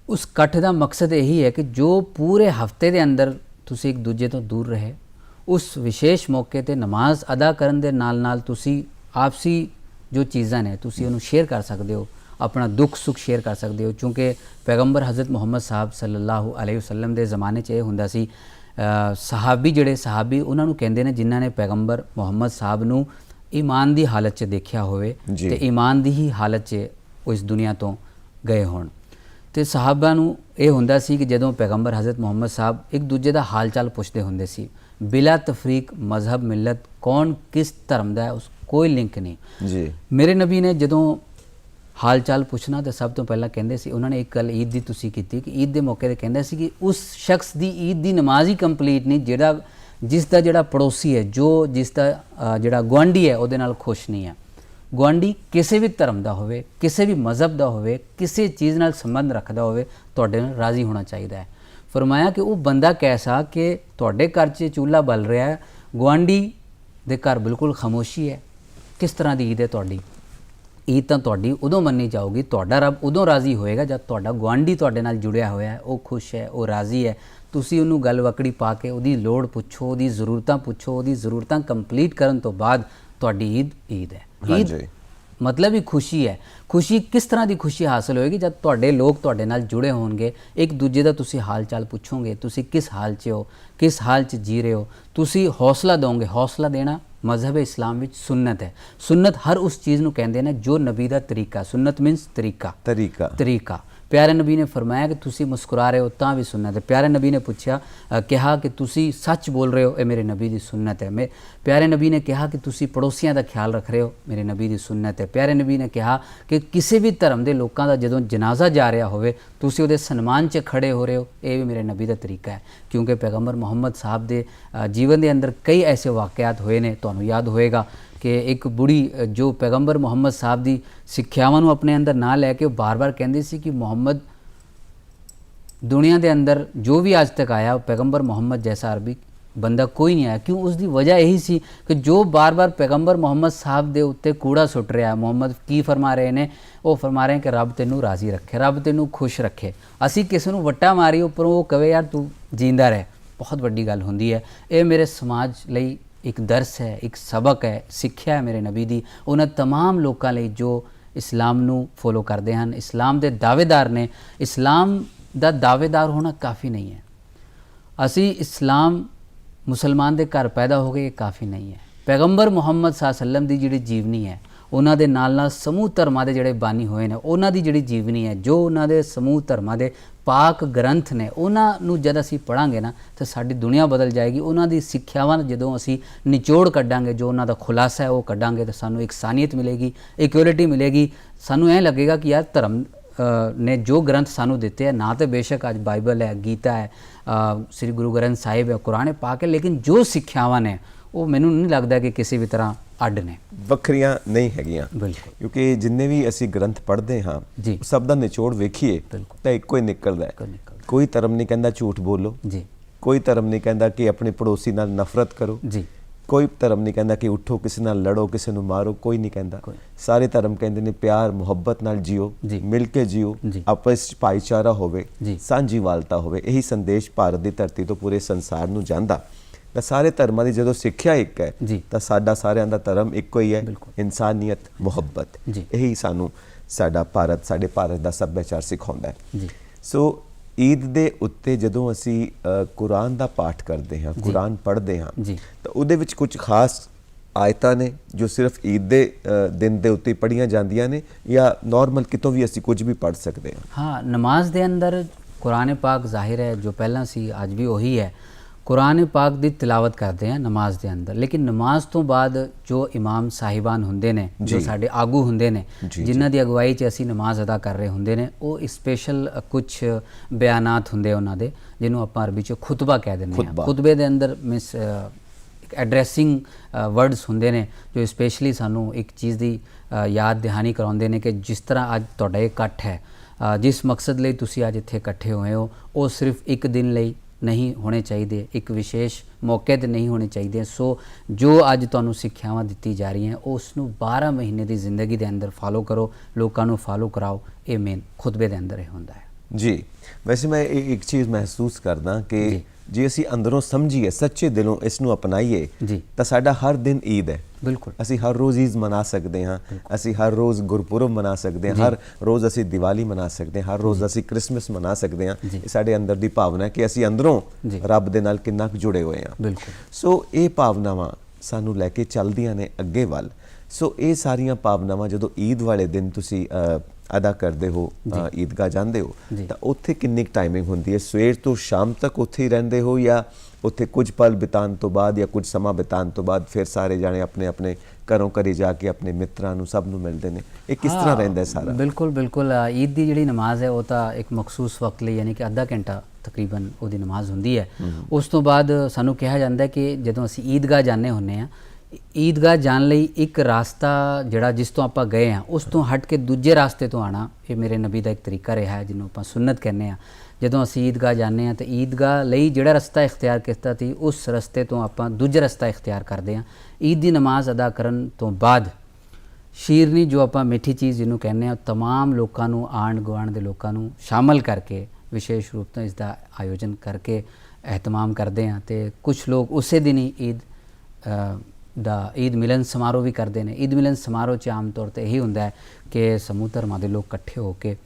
उस कट्ठ का मकसद यही है कि जो पूरे हफ्ते के अंदर तुसी एक दूजे तो दूर रहे, उस विशेष मौके पर नमाज अदा करन दे नाल नाल तुसी आपसी जो चीज़ां ने तुसी उन्हें शेयर कर सकते हो, अपना दुख सुख शेयर कर सकते हो। क्योंकि पैगंबर हज़रत मुहम्मद साहब सल्लल्लाहु अलैहि वसल्लम के ज़माने च ये हुंदा सी सहाबी जिहड़े सहाबी उन्होंने कहते हैं जिन्होंने पैगंबर मुहम्मद साहब नूं ईमान की हालत च देखा होवे ते ईमान की ही हालत च वो इस दुनिया तो गए होण। तो सहाबा नूं ये हुंदा सी कि जदों पैगंबर हज़रत मुहम्मद साहब एक दूजे का हाल चाल पुछते हुंदे सी बिला तफरीक मजहब मिलत कौन किस धर्म का है उस कोई लिंक नहीं जी। मेरे नबी ने जदों हाल चाल पुछना तो सब तो पहला कहते सी उन्होंने एक गल ईद की तुसी कीती कि ईद के मौके पर कहते सी कि उस शख्स की ईद की नमाज ही कंप्लीट नहीं जिहड़ा जिसका जिहड़ा पड़ोसी है जो जिसका जिहड़ा गुआंढी है उहदे नाल खुश नहीं है। गुआंढी किसी भी धर्म का होवे, किसी भी मजहब का होवे, किसी चीज़ नाल संबंध रखता होवे, तुहाडे नाल राज़ी होना चाहिए है। फरमाया कि वो बंदा कैसा कि तुहाडे घर च चूल्हा बल रहा है, गुआंढी दे घर बिल्कुल खामोशी है। किस तरह की ईद है तुहाडी? ईद तो तुहाडी उदों मन्नी जाऊगी, तुहाडा रब उदों राज़ी होएगा जब तुहाडा गुआंढी तुहाडे नाल जुड़िया होया है, वो खुश है, वो राज़ी है। तुसी उन्होंने गल वकड़ी पा के उहदी लोड़ पुछो, उहदी ज़रूरतां पुछो, उहदी ज़रूरतां कंप्लीट करन तो बाद तुहाडी ईद ईद है। ईद मतलब ही खुशी है। खुशी किस तरह की खुशी हासिल होएगी जब तुहाडे लोग तुहाडे नाल जुड़े होणगे, एक दूजे का तुसी हाल चाल पुछोगे, तुसी किस हाल च हो, किस हाल च जी रहे हो, तुसी हौसला दोगे। हौसला देना मजहब इस्लाम विच सुन्नत है। सुन्नत हर उस चीज़ नूं कहंदे ने जो नबी दा तरीका, सुन्नत मीनस तरीका तरीका। प्यारे नबी ने फरमाया कि तुसी मुस्कुरा रहे हो तां भी सुन्नत है। प्यारे नबी ने पूछा कहा कि तुसी सच बोल रहे हो, ये मेरे नबी की सुन्नत है। प्यारे नबी ने कहा कि तुसी पड़ोसियों का ख्याल रख रहे हो, मेरे नबी की सुन्नत है। प्यारे नबी ने कहा कि किसी भी धर्म के लोगों का जदों जनाजा जा रहा होवे तुसी उहदे सन्मान च खड़े हो रहे हो, ये भी मेरे नबी का तरीका है। क्योंकि पैगंबर मुहम्मद साहब के जीवन के अंदर कई ऐसे वाक़यात होए ने, तुहानूं याद होएगा कि एक बुढ़ी जो पैगंबर मुहम्मद साहब की सिक्ख्यावां नूं अपने अंदर ना लैके बार बार कहती सी कि मुहम्मद दुनिया के अंदर जो भी आज तक आया पैगंबर मुहम्मद जैसा अरबी बंदा कोई नहीं आया। क्यों? उसकी वजह यही सी कि जो बार बार पैगंबर मुहम्मद साहब के उत्ते कूड़ा सुट रहा है, मुहम्मद की फरमा रहे हैं, वो फरमा रहे हैं कि रब तेनू राज़ी रखे, रब तेनू खुश रखे। असी किसी को वट्टा मारी उपरों वो कहे यार तू जींदा रहे, बहुत वड्डी गल हुंदी है। ये मेरे समाज लई एक दर्स है, एक सबक है, सिक्ख्या है मेरे नबी दी उन्हें तमाम लोगों लिए जो इस्लाम नू फॉलो करते हैं, इस्लाम के दावेदार ने। इस्लाम का दावेदार होना काफ़ी नहीं है। असी इस्लाम मुसलमान के घर पैदा हो गए ये काफ़ी नहीं है। पैगंबर मुहम्मद सल्लम की जिहड़ी जीवनी है उन्हां दे नाल नाल समूह धर्मां दे जिहड़े बानी होए ने उन्हां दी जिहड़ी जीवनी है, जो उन्हां दे समूह धर्मां दे पाक ग्रंथ ने उन्हां नूं जद असीं पढ़ांगे ना तो साडी दुनिया बदल जाएगी। उन्हां दी सिक्ख्यावां जदों असीं निचोड़ कड्डांगे, जो उन्हां दा खुलासा है वो कड्डांगे तो सानूं इकसानियत मिलेगी, इक्वलिटी मिलेगी। सानूं ऐ लगेगा कि यार धर्म ने जो ग्रंथ सानू दिते हैं ना तो बेशक आज बाइबल है, गीता है, श्री गुरु ग्रंथ साहिब है, कुरान पाक है, लेकिन जो सिक्ख्यावां ने वो मैनूं नहीं लगता कि किसी भी तरह अड ने ਵੱਖਰੀਆਂ नहीं हैगियां। बिल्कुल। क्योंकि जिन्ने भी ਅਸੀਂ ग्रंथ पढ़ते हाँ जी सब ਦਾ ਨਿਚੋੜ ਵੇਖੀਏ ਤਾਂ ਇੱਕੋ ਹੀ ਨਿਕਲਦਾ ਹੈ। ਕੋਈ ਧਰਮ ਨਹੀਂ ਕਹਿੰਦਾ ਝੂਠ ਬੋਲੋ जी, ਕੋਈ ਧਰਮ ਨਹੀਂ ਕਹਿੰਦਾ ਕਿ ਆਪਣੇ ਪੜੋਸੀ ਨਾਲ ਨਫ਼ਰਤ ਕਰੋ जी, ਕੋਈ ਧਰਮ ਨਹੀਂ ਕਹਿੰਦਾ ਕਿ ਉੱਠੋ ਕਿਸੇ ਨਾਲ ਲੜੋ ਕਿਸੇ ਨੂੰ ਮਾਰੋ, ਕੋਈ ਨਹੀਂ ਕਹਿੰਦਾ। ਸਾਰੇ ਧਰਮ ਕਹਿੰਦੇ ਨੇ ਪਿਆਰ ਮੁਹੱਬਤ ਨਾਲ ਜੀਓ, ਮਿਲ ਕੇ ਜੀਓ, ਆਪਸ ਵਿੱਚ ਭਾਈਚਾਰਾ ਹੋਵੇ, ਸਾਂਝੀਵਾਲਤਾ ਹੋਵੇ। ਇਹੀ ਸੰਦੇਸ਼ ਭਾਰਤ ਦੀ ਧਰਤੀ ਤੋਂ ਪੂਰੇ ਸੰਸਾਰ ਨੂੰ ਜਾਂਦਾ। ਤਾਂ ਸਾਰੇ ਧਰਮਾਂ ਦੀ ਜਦੋਂ ਸਿੱਖਿਆ ਇੱਕ ਹੈ ਤਾਂ ਸਾਡਾ ਸਾਰਿਆਂ ਦਾ ਧਰਮ ਇੱਕੋ ਹੀ ਹੈ, ਇਨਸਾਨੀਅਤ ਮੁਹੱਬਤ। ਇਹੀ ਸਾਨੂੰ ਸਾਡਾ ਭਾਰਤ ਸਾਡੇ ਭਾਰਤ ਦਾ ਸੱਭਿਆਚਾਰ ਸਿਖਾਉਂਦਾ ਹੈ। ਸੋ ਈਦ ਦੇ ਉੱਤੇ ਜਦੋਂ ਅਸੀਂ ਕੁਰਾਨ ਦਾ ਪਾਠ ਕਰਦੇ ਹਾਂ, ਕੁਰਾਨ ਪੜ੍ਹਦੇ ਹਾਂ, ਜੀ। ਤਾਂ ਉਹਦੇ ਵਿੱਚ ਕੁਝ ਖਾਸ ਆਇਤਾਂ ਨੇ ਜੋ ਸਿਰਫ ਈਦ ਦੇ ਦਿਨ ਦੇ ਉੱਤੇ ਪੜ੍ਹੀਆਂ ਜਾਂਦੀਆਂ ਨੇ, ਜਾਂ ਨਾਰਮਲ ਕਿਤੋਂ ਵੀ ਅਸੀਂ ਕੁਝ ਵੀ ਪੜ੍ਹ ਸਕਦੇ ਹਾਂ? हाँ, नमाज ਦੇ ਅੰਦਰ ਕੁਰਾਨ ਪਾਕ ਜ਼ਾਹਿਰ ਹੈ ਜੋ ਪਹਿਲਾਂ ਸੀ ਅੱਜ ਵੀ ਉਹੀ ਹੈ। ਕੁਰਾਨ ਪਾਕ ਦੀ ਤਿਲਾਵਤ ਕਰਦੇ ਹਾਂ ਨਮਾਜ਼ ਦੇ ਅੰਦਰ, ਲੇਕਿਨ ਨਮਾਜ਼ ਤੋਂ ਬਾਅਦ ਜੋ ਇਮਾਮ ਸਾਹਿਬਾਨ ਹੁੰਦੇ ਨੇ, ਜੋ ਸਾਡੇ ਆਗੂ ਹੁੰਦੇ ਨੇ, ਜਿਨ੍ਹਾਂ ਦੀ ਅਗਵਾਈ 'ਚ ਅਸੀਂ ਨਮਾਜ਼ ਅਦਾ ਕਰ ਰਹੇ ਹੁੰਦੇ ਨੇ, ਉਹ ਸਪੈਸ਼ਲ ਕੁਝ ਬਿਆਨਾਤ ਹੁੰਦੇ ਉਹਨਾਂ ਦੇ, ਜਿਹਨੂੰ ਆਪਾਂ ਅਰਬੀ 'ਚ ਖੁਤਬਾ ਕਹਿ ਦਿੰਦੇ ਹਾਂ। ਖੁਤਬੇ ਦੇ ਅੰਦਰ ਮਿਸ ਐਡਰੈਸਿੰਗ ਵਰਡਸ ਹੁੰਦੇ ਨੇ ਜੋ ਸਪੈਸ਼ਲੀ ਸਾਨੂੰ ਇੱਕ ਚੀਜ਼ ਦੀ ਯਾਦ ਦਹਾਨੀ ਕਰਾਉਂਦੇ ਨੇ ਕਿ ਜਿਸ ਤਰ੍ਹਾਂ ਅੱਜ ਤੁਹਾਡਾ ਇਹ ਇਕੱਠ ਹੈ, ਜਿਸ ਮਕਸਦ ਲਈ ਤੁਸੀਂ ਅੱਜ ਇੱਥੇ ਇਕੱਠੇ ਹੋਏ ਹੋ, ਉਹ ਸਿਰਫ ਇੱਕ ਦਿਨ ਲਈ ਨਹੀਂ ਹੋਣੇ ਚਾਹੀਦੇ, ਇੱਕ ਵਿਸ਼ੇਸ਼ ਮੌਕੇ 'ਤੇ ਨਹੀਂ ਹੋਣੇ ਚਾਹੀਦੇ। ਸੋ ਜੋ ਅੱਜ ਤੁਹਾਨੂੰ ਸਿੱਖਿਆਵਾਂ ਦਿੱਤੀ ਜਾ ਰਹੀਆਂ ਉਸ ਨੂੰ 12 ਮਹੀਨੇ ਦੀ ਜ਼ਿੰਦਗੀ ਦੇ ਅੰਦਰ ਫਾਲੋ ਕਰੋ, ਲੋਕਾਂ ਨੂੰ ਫਾਲੋ ਕਰਾਓ। ਇਹ ਮੇਨ ਖੁਤਬੇ ਦੇ ਅੰਦਰ ਇਹ ਹੁੰਦਾ ਹੈ। ਜੀ, ਵੈਸੇ ਮੈਂ ਇੱਕ ਚੀਜ਼ ਮਹਿਸੂਸ ਕਰਦਾ ਕਿ ਜੇ ਅਸੀਂ ਅੰਦਰੋਂ ਸਮਝੀਏ, ਸੱਚੇ ਦਿਲੋਂ ਇਸ ਨੂੰ ਅਪਣਾਈਏ, ਤਾਂ ਸਾਡਾ ਹਰ ਦਿਨ ਈਦ ਹੈ। ਬਿਲਕੁਲ, ਅਸੀਂ ਹਰ ਰੋਜ਼ ਈਦ ਮਨਾ ਸਕਦੇ ਹਾਂ, ਅਸੀਂ ਹਰ ਰੋਜ਼ ਗੁਰਪੁਰਬ ਮਨਾ ਸਕਦੇ ਹਾਂ, ਹਰ ਰੋਜ਼ ਅਸੀਂ ਦੀਵਾਲੀ ਮਨਾ ਸਕਦੇ ਹਾਂ, ਹਰ ਰੋਜ਼ ਅਸੀਂ ਕ੍ਰਿਸਮਸ ਮਨਾ ਸਕਦੇ ਹਾਂ। ਇਹ ਸਾਡੇ ਅੰਦਰ ਦੀ ਭਾਵਨਾ ਹੈ ਕਿ ਅਸੀਂ ਅੰਦਰੋਂ ਰੱਬ ਦੇ ਨਾਲ ਕਿੰਨਾ ਕੁ ਜੁੜੇ ਹੋਏ ਹਾਂ। ਬਿਲਕੁਲ। ਸੋ ਇਹ ਭਾਵਨਾਵਾਂ ਸਾਨੂੰ ਲੈ ਕੇ ਚੱਲਦੀਆਂ ਨੇ ਅੱਗੇ ਵੱਲ। ਸੋ ਇਹ ਸਾਰੀਆਂ ਭਾਵਨਾਵਾਂ ਜਦੋਂ ਈਦ ਵਾਲੇ ਦਿਨ ਤੁਸੀਂ ਅਦਾ ਕਰਦੇ ਹੋ, ਈਦਗਾਹ ਜਾਂਦੇ ਹੋ, ਤਾਂ ਉੱਥੇ ਕਿੰਨੀ ਟਾਈਮਿੰਗ ਹੁੰਦੀ ਹੈ? ਸਵੇਰ ਤੋਂ ਸ਼ਾਮ ਤੱਕ ਉੱਥੇ ਹੀ ਰਹਿੰਦੇ ਹੋ, ਜਾਂ ਉੱਥੇ ਕੁਝ ਪਲ ਬਿਤਾਉਣ ਤੋਂ ਬਾਅਦ ਜਾਂ ਕੁਝ ਸਮਾਂ ਬਿਤਾਉਣ ਤੋਂ ਬਾਅਦ ਫਿਰ ਸਾਰੇ ਜਾਣੇ ਆਪਣੇ ਆਪਣੇ ਘਰੋਂ ਘਰੀ ਜਾ ਕੇ ਆਪਣੇ ਮਿੱਤਰਾਂ ਨੂੰ ਸਭ ਨੂੰ ਮਿਲਦੇ ਨੇ? ਇਹ ਕਿਸ ਤਰ੍ਹਾਂ ਰਹਿੰਦਾ ਹੈ ਸਾਰਾ? ਬਿਲਕੁਲ ਬਿਲਕੁਲ। ਈਦ ਦੀ ਜਿਹੜੀ ਨਮਾਜ਼ ਹੈ ਉਹ ਤਾਂ ਇੱਕ ਮਖਸੂਸ ਵਕਤ ਲਈ, ਯਾਨੀ ਕਿ ਅੱਧਾ ਘੰਟਾ ਤਕਰੀਬਨ ਉਹਦੀ ਨਮਾਜ਼ ਹੁੰਦੀ ਹੈ। ਉਸ ਤੋਂ ਬਾਅਦ ਸਾਨੂੰ ਕਿਹਾ ਜਾਂਦਾ ਕਿ ਜਦੋਂ ਅਸੀਂ ਈਦਗਾਹ ਜਾਂਦੇ ਹੁੰਦੇ ਹਾਂ, ਈਦਗਾਹ ਜਾਣ ਲਈ ਇੱਕ ਰਾਸਤਾ ਜਿਹੜਾ ਜਿਸ ਤੋਂ ਆਪਾਂ ਗਏ ਹਾਂ ਉਸ ਤੋਂ ਹਟ ਕੇ ਦੂਜੇ ਰਾਸਤੇ ਤੋਂ ਆਉਣਾ, ਇਹ ਮੇਰੇ ਨਬੀ ਦਾ ਇੱਕ ਤਰੀਕਾ ਰਿਹਾ ਹੈ ਜਿਹਨੂੰ ਆਪਾਂ ਸੁਨਨਤ ਕਹਿੰਦੇ ਹਾਂ। ਜਦੋਂ ਅਸੀਂ ਈਦਗਾਹ ਜਾਂਦੇ ਹਾਂ ਤਾਂ ਈਦਗਾਹ ਲਈ ਜਿਹੜਾ ਰਸਤਾ ਇਖਤਿਆਰ ਕੀਤਾ ਸੀ ਉਸ ਰਸਤੇ ਤੋਂ ਆਪਾਂ ਦੂਜਾ ਰਸਤਾ ਇਖਤਿਆਰ ਕਰਦੇ ਹਾਂ। ਈਦ ਦੀ ਨਮਾਜ਼ ਅਦਾ ਕਰਨ ਤੋਂ ਬਾਅਦ ਸ਼ੀਰਨੀ, ਜੋ ਆਪਾਂ ਮਿੱਠੀ ਚੀਜ਼ ਜਿਹਨੂੰ ਕਹਿੰਦੇ ਹਾਂ, ਤਮਾਮ ਲੋਕਾਂ ਨੂੰ, ਆਂਢ ਗੁਆਂਢ ਦੇ ਲੋਕਾਂ ਨੂੰ ਸ਼ਾਮਲ ਕਰਕੇ ਵਿਸ਼ੇਸ਼ ਰੂਪ ਤੋਂ ਇਸ ਦਾ ਆਯੋਜਨ ਕਰਕੇ ਇਹਤਮਾਮ ਕਰਦੇ ਹਾਂ। ਅਤੇ ਕੁਝ ਲੋਕ ਉਸੇ ਦਿਨ ਹੀ ਈਦ ਮਿਲਨ ਸਮਾਰੋਹ ਵੀ ਕਰਦੇ ਨੇ। ਈਦ ਮਿਲਨ ਸਮਾਰੋਹ 'ਚ ਆਮ ਤੌਰ 'ਤੇ ਇਹੀ ਹੁੰਦਾ ਹੈ ਕਿ ਸਮੂਹ ਧਰਮਾਂ ਦੇ ਲੋਕ ਇਕੱਠੇ ਹੋ ਕੇ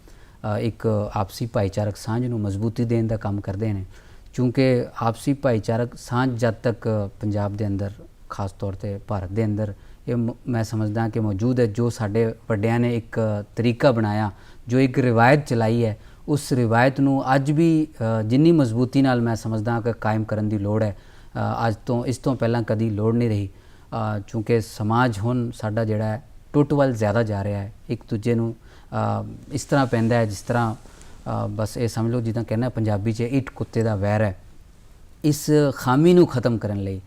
ਇੱਕ ਆਪਸੀ ਭਾਈਚਾਰਕ ਸਾਂਝ ਨੂੰ ਮਜ਼ਬੂਤੀ ਦੇਣ ਦਾ ਕੰਮ ਕਰਦੇ ਨੇ। ਕਿਉਂਕਿ ਆਪਸੀ ਭਾਈਚਾਰਕ ਸਾਂਝ ਜਦ ਤੱਕ ਪੰਜਾਬ ਦੇ ਅੰਦਰ, ਖਾਸ ਤੌਰ 'ਤੇ ਭਾਰਤ ਦੇ ਅੰਦਰ, ਇਹ ਮੈਂ ਸਮਝਦਾ ਕਿ ਮੌਜੂਦ ਹੈ। ਜੋ ਸਾਡੇ ਵੱਡਿਆਂ ਨੇ ਇੱਕ ਤਰੀਕਾ ਬਣਾਇਆ, ਜੋ ਇੱਕ ਰਿਵਾਇਤ ਚਲਾਈ ਹੈ, ਉਸ ਰਿਵਾਇਤ ਨੂੰ ਅੱਜ ਵੀ ਜਿੰਨੀ ਮਜ਼ਬੂਤੀ ਨਾਲ ਮੈਂ ਸਮਝਦਾ ਕਿ ਕਾਇਮ ਕਰਨ ਦੀ ਲੋੜ ਹੈ, ਅੱਜ ਤੋਂ ਇਸ ਤੋਂ ਪਹਿਲਾਂ ਕਦੀ ਲੋੜ ਨਹੀਂ ਰਹੀ। ਕਿਉਂਕਿ ਸਮਾਜ ਹੁਣ ਸਾਡਾ ਜਿਹੜਾ ਹੈ ਟੁੱਟ ਵੱਲ ਜ਼ਿਆਦਾ ਜਾ ਰਿਹਾ ਹੈ। ਇੱਕ ਦੂਜੇ ਨੂੰ ਇਸ ਤਰ੍ਹਾਂ ਪੈਂਦਾ ਹੈ ਜਿਸ ਤਰ੍ਹਾਂ ਬਸ ਇਹ ਸਮਝ ਲਓ ਜਿੱਦਾਂ ਕਹਿੰਦਾ ਪੰਜਾਬੀ 'ਚ ਇੱਟ ਕੁੱਤੇ ਦਾ ਵੈਰ ਹੈ। ਇਸ ਖਾਮੀ ਨੂੰ ਖ਼ਤਮ ਕਰਨ ਲਈ,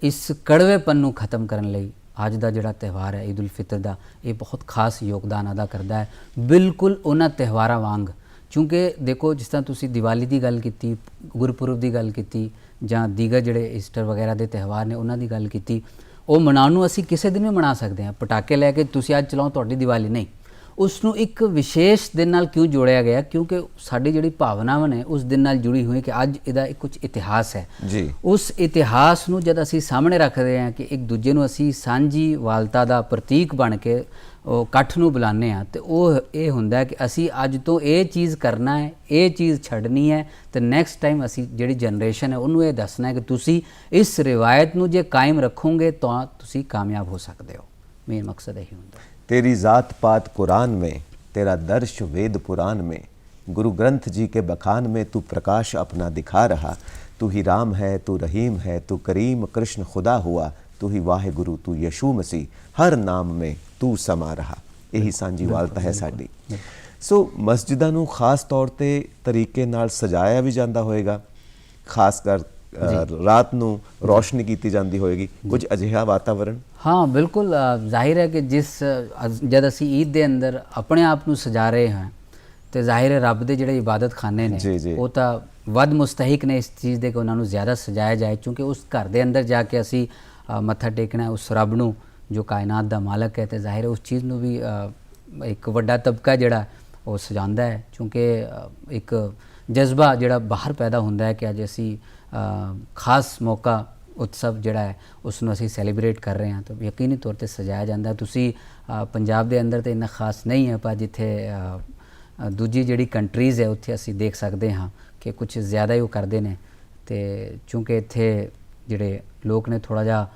ਇਸ ਕੜਵੇਪਨ ਨੂੰ ਖ਼ਤਮ ਕਰਨ ਲਈ ਅੱਜ ਦਾ ਜਿਹੜਾ ਤਿਉਹਾਰ ਹੈ ਈਦ ਉਲ ਫਿਤਰ ਦਾ, ਇਹ ਬਹੁਤ ਖਾਸ ਯੋਗਦਾਨ ਅਦਾ ਕਰਦਾ ਹੈ, ਬਿਲਕੁਲ ਉਹਨਾਂ ਤਿਉਹਾਰਾਂ ਵਾਂਗ। ਕਿਉਂਕਿ ਦੇਖੋ, ਜਿਸ ਤਰ੍ਹਾਂ ਤੁਸੀਂ ਦੀਵਾਲੀ ਦੀ ਗੱਲ ਕੀਤੀ, ਗੁਰਪੁਰਬ ਦੀ ਗੱਲ ਕੀਤੀ, ਜਾਂ ਦੀਗਰ ਜਿਹੜੇ ਈਸਟਰ ਵਗੈਰਾ ਦੇ ਤਿਉਹਾਰ ਨੇ ਉਹਨਾਂ ਦੀ ਗੱਲ ਕੀਤੀ, ਉਹ ਮਨਾਉਣ ਨੂੰ ਅਸੀਂ ਕਿਸੇ ਦਿਨ ਵੀ ਮਨਾ ਸਕਦੇ ਹਾਂ। ਪਟਾਕੇ ਲੈ ਕੇ ਤੁਸੀਂ ਅੱਜ ਚਲਾਓ, ਤੁਹਾਡੀ ਦੀਵਾਲੀ ਨਹੀਂ। ਉਸ ਨੂੰ ਇੱਕ ਵਿਸ਼ੇਸ਼ ਦਿਨ ਨਾਲ ਕਿਉਂ ਜੋੜਿਆ ਗਿਆ? ਕਿਉਂਕਿ ਸਾਡੀ ਜਿਹੜੀ ਭਾਵਨਾਵਾਂ ਨੇ ਉਸ ਦਿਨ ਨਾਲ ਜੁੜੀ ਹੋਈ ਕਿ ਅੱਜ ਇਹਦਾ ਇੱਕ ਕੁਝ ਇਤਿਹਾਸ ਹੈ ਜੀ। ਉਸ ਇਤਿਹਾਸ ਨੂੰ ਜਦ ਅਸੀਂ ਸਾਹਮਣੇ ਰੱਖਦੇ ਹਾਂ ਕਿ ਇੱਕ ਦੂਜੇ ਨੂੰ ਅਸੀਂ ਸਾਂਝੀ ਵਾਲਤਾ ਦਾ ਪ੍ਰਤੀਕ ਬਣ ਕੇ ਉਹ ਇਕੱਠ ਨੂੰ ਬੁਲਾਉਂਦੇ ਹਾਂ, ਅਤੇ ਉਹ ਇਹ ਹੁੰਦਾ ਕਿ ਅਸੀਂ ਅੱਜ ਤੋਂ ਇਹ ਚੀਜ਼ ਕਰਨਾ ਹੈ, ਇਹ ਚੀਜ਼ ਛੱਡਣੀ ਹੈ, ਅਤੇ ਨੈਕਸਟ ਟਾਈਮ ਅਸੀਂ ਜਿਹੜੀ ਜਨਰੇਸ਼ਨ ਹੈ ਉਹਨੂੰ ਇਹ ਦੱਸਣਾ ਹੈ ਕਿ ਤੁਸੀਂ ਇਸ ਰਿਵਾਇਤ ਨੂੰ ਜੇ ਕਾਇਮ ਰੱਖੋਗੇ ਤਾਂ ਤੁਸੀਂ ਕਾਮਯਾਬ ਹੋ ਸਕਦੇ ਹੋ। ਮੇਨ ਮਕਸਦ ਇਹੀ ਹੁੰਦਾ ਹੈ। तेरी ज़ात पात कुरान में, तेरा दर्श वेद पुराण में, गुरु ग्रंथ जी के बखान में तू प्रकाश अपना दिखा रहा। तू ही राम है, तू रहीम है, तू करीम कृष्ण खुदा हुआ, तू ही वाहे गुरु, तू यशू मसीह, हर नाम में तू समा रहा। यही सांझी वालता है साडी। सो मस्जिदां नूं खास तौर ते तरीके नाल सजाया भी जाता होएगा, खास कर रात ਨੂੰ ਰੋਸ਼ਨੀ ਕੀਤੀ ਜਾਂਦੀ ਹੋਏਗੀ, ਕੁਝ ਅਜਿਹਾ ਵਾਤਾਵਰਣ? ਹਾਂ ਬਿਲਕੁਲ। ਜ਼ਾਹਿਰ ਹੈ ਕਿ ਜਦ ਅਸੀਂ ਈਦ ਦੇ ਅੰਦਰ ਆਪਣੇ ਆਪ ਨੂੰ ਸਜਾ ਰਹੇ ਹਾਂ ਤੇ ਜ਼ਾਹਿਰ ਹੈ ਰੱਬ ਦੇ ਜਿਹੜੇ ਇਬਾਦਤ ਖਾਨੇ ਨੇ ਉਹ ਤਾਂ ਵੱਧ ਮੁਸਤਹਿਕ ਨੇ ਇਸ ਚੀਜ਼ ਦੇ ਕਿ ਉਹਨਾਂ ਨੂੰ ਜ਼ਿਆਦਾ ਸਜਾਇਆ ਜਾਏ। ਕਿਉਂਕਿ ਉਸ ਘਰ ਦੇ ਅੰਦਰ ਜਾ ਕੇ ਅਸੀਂ ਮੱਥਾ ਟੇਕਣਾ ਉਸ ਰੱਬ ਨੂੰ ਜੋ ਕਾਇਨਾਤ ਦਾ ਮਾਲਕ ਹੈ, ਤੇ ਜ਼ਾਹਿਰ ਹੈ ਉਸ ਚੀਜ਼ ਨੂੰ ਵੀ ਇੱਕ ਵੱਡਾ ਤਬਕਾ ਜਿਹੜਾ ਉਹ ਸਜਾਉਂਦਾ ਹੈ। ਕਿਉਂਕਿ ਇੱਕ ਜਜ਼ਬਾ ਜਿਹੜਾ ਬਾਹਰ ਪੈਦਾ ਹੁੰਦਾ ਹੈ ਕਿ ਅੱਜ ਅਸੀਂ ਖਾਸ ਮੌਕਾ, ਉਤਸਵ ਜਿਹੜਾ ਹੈ ਉਸ ਨੂੰ ਅਸੀਂ ਸੈਲੀਬ੍ਰੇਟ ਕਰ ਰਹੇ ਹਾਂ, ਤਾਂ ਯਕੀਨੀ ਤੌਰ 'ਤੇ ਸਜਾਇਆ ਜਾਂਦਾ। ਤੁਸੀਂ ਪੰਜਾਬ ਦੇ ਅੰਦਰ ਤਾਂ ਇੰਨਾ ਖਾਸ ਨਹੀਂ ਹੈ, ਪਰ ਜਿੱਥੇ ਦੂਜੀ ਜਿਹੜੀ ਕੰਟਰੀਜ਼ ਹੈ ਉੱਥੇ ਅਸੀਂ ਦੇਖ ਸਕਦੇ ਹਾਂ ਕਿ ਕੁਝ ਜ਼ਿਆਦਾ ਹੀ ਉਹ ਕਰਦੇ ਨੇ। ਅਤੇ ਚੂੰਕਿ ਇੱਥੇ ਜਿਹੜੇ ਲੋਕ ਨੇ ਥੋੜ੍ਹਾ ਜਿਹਾ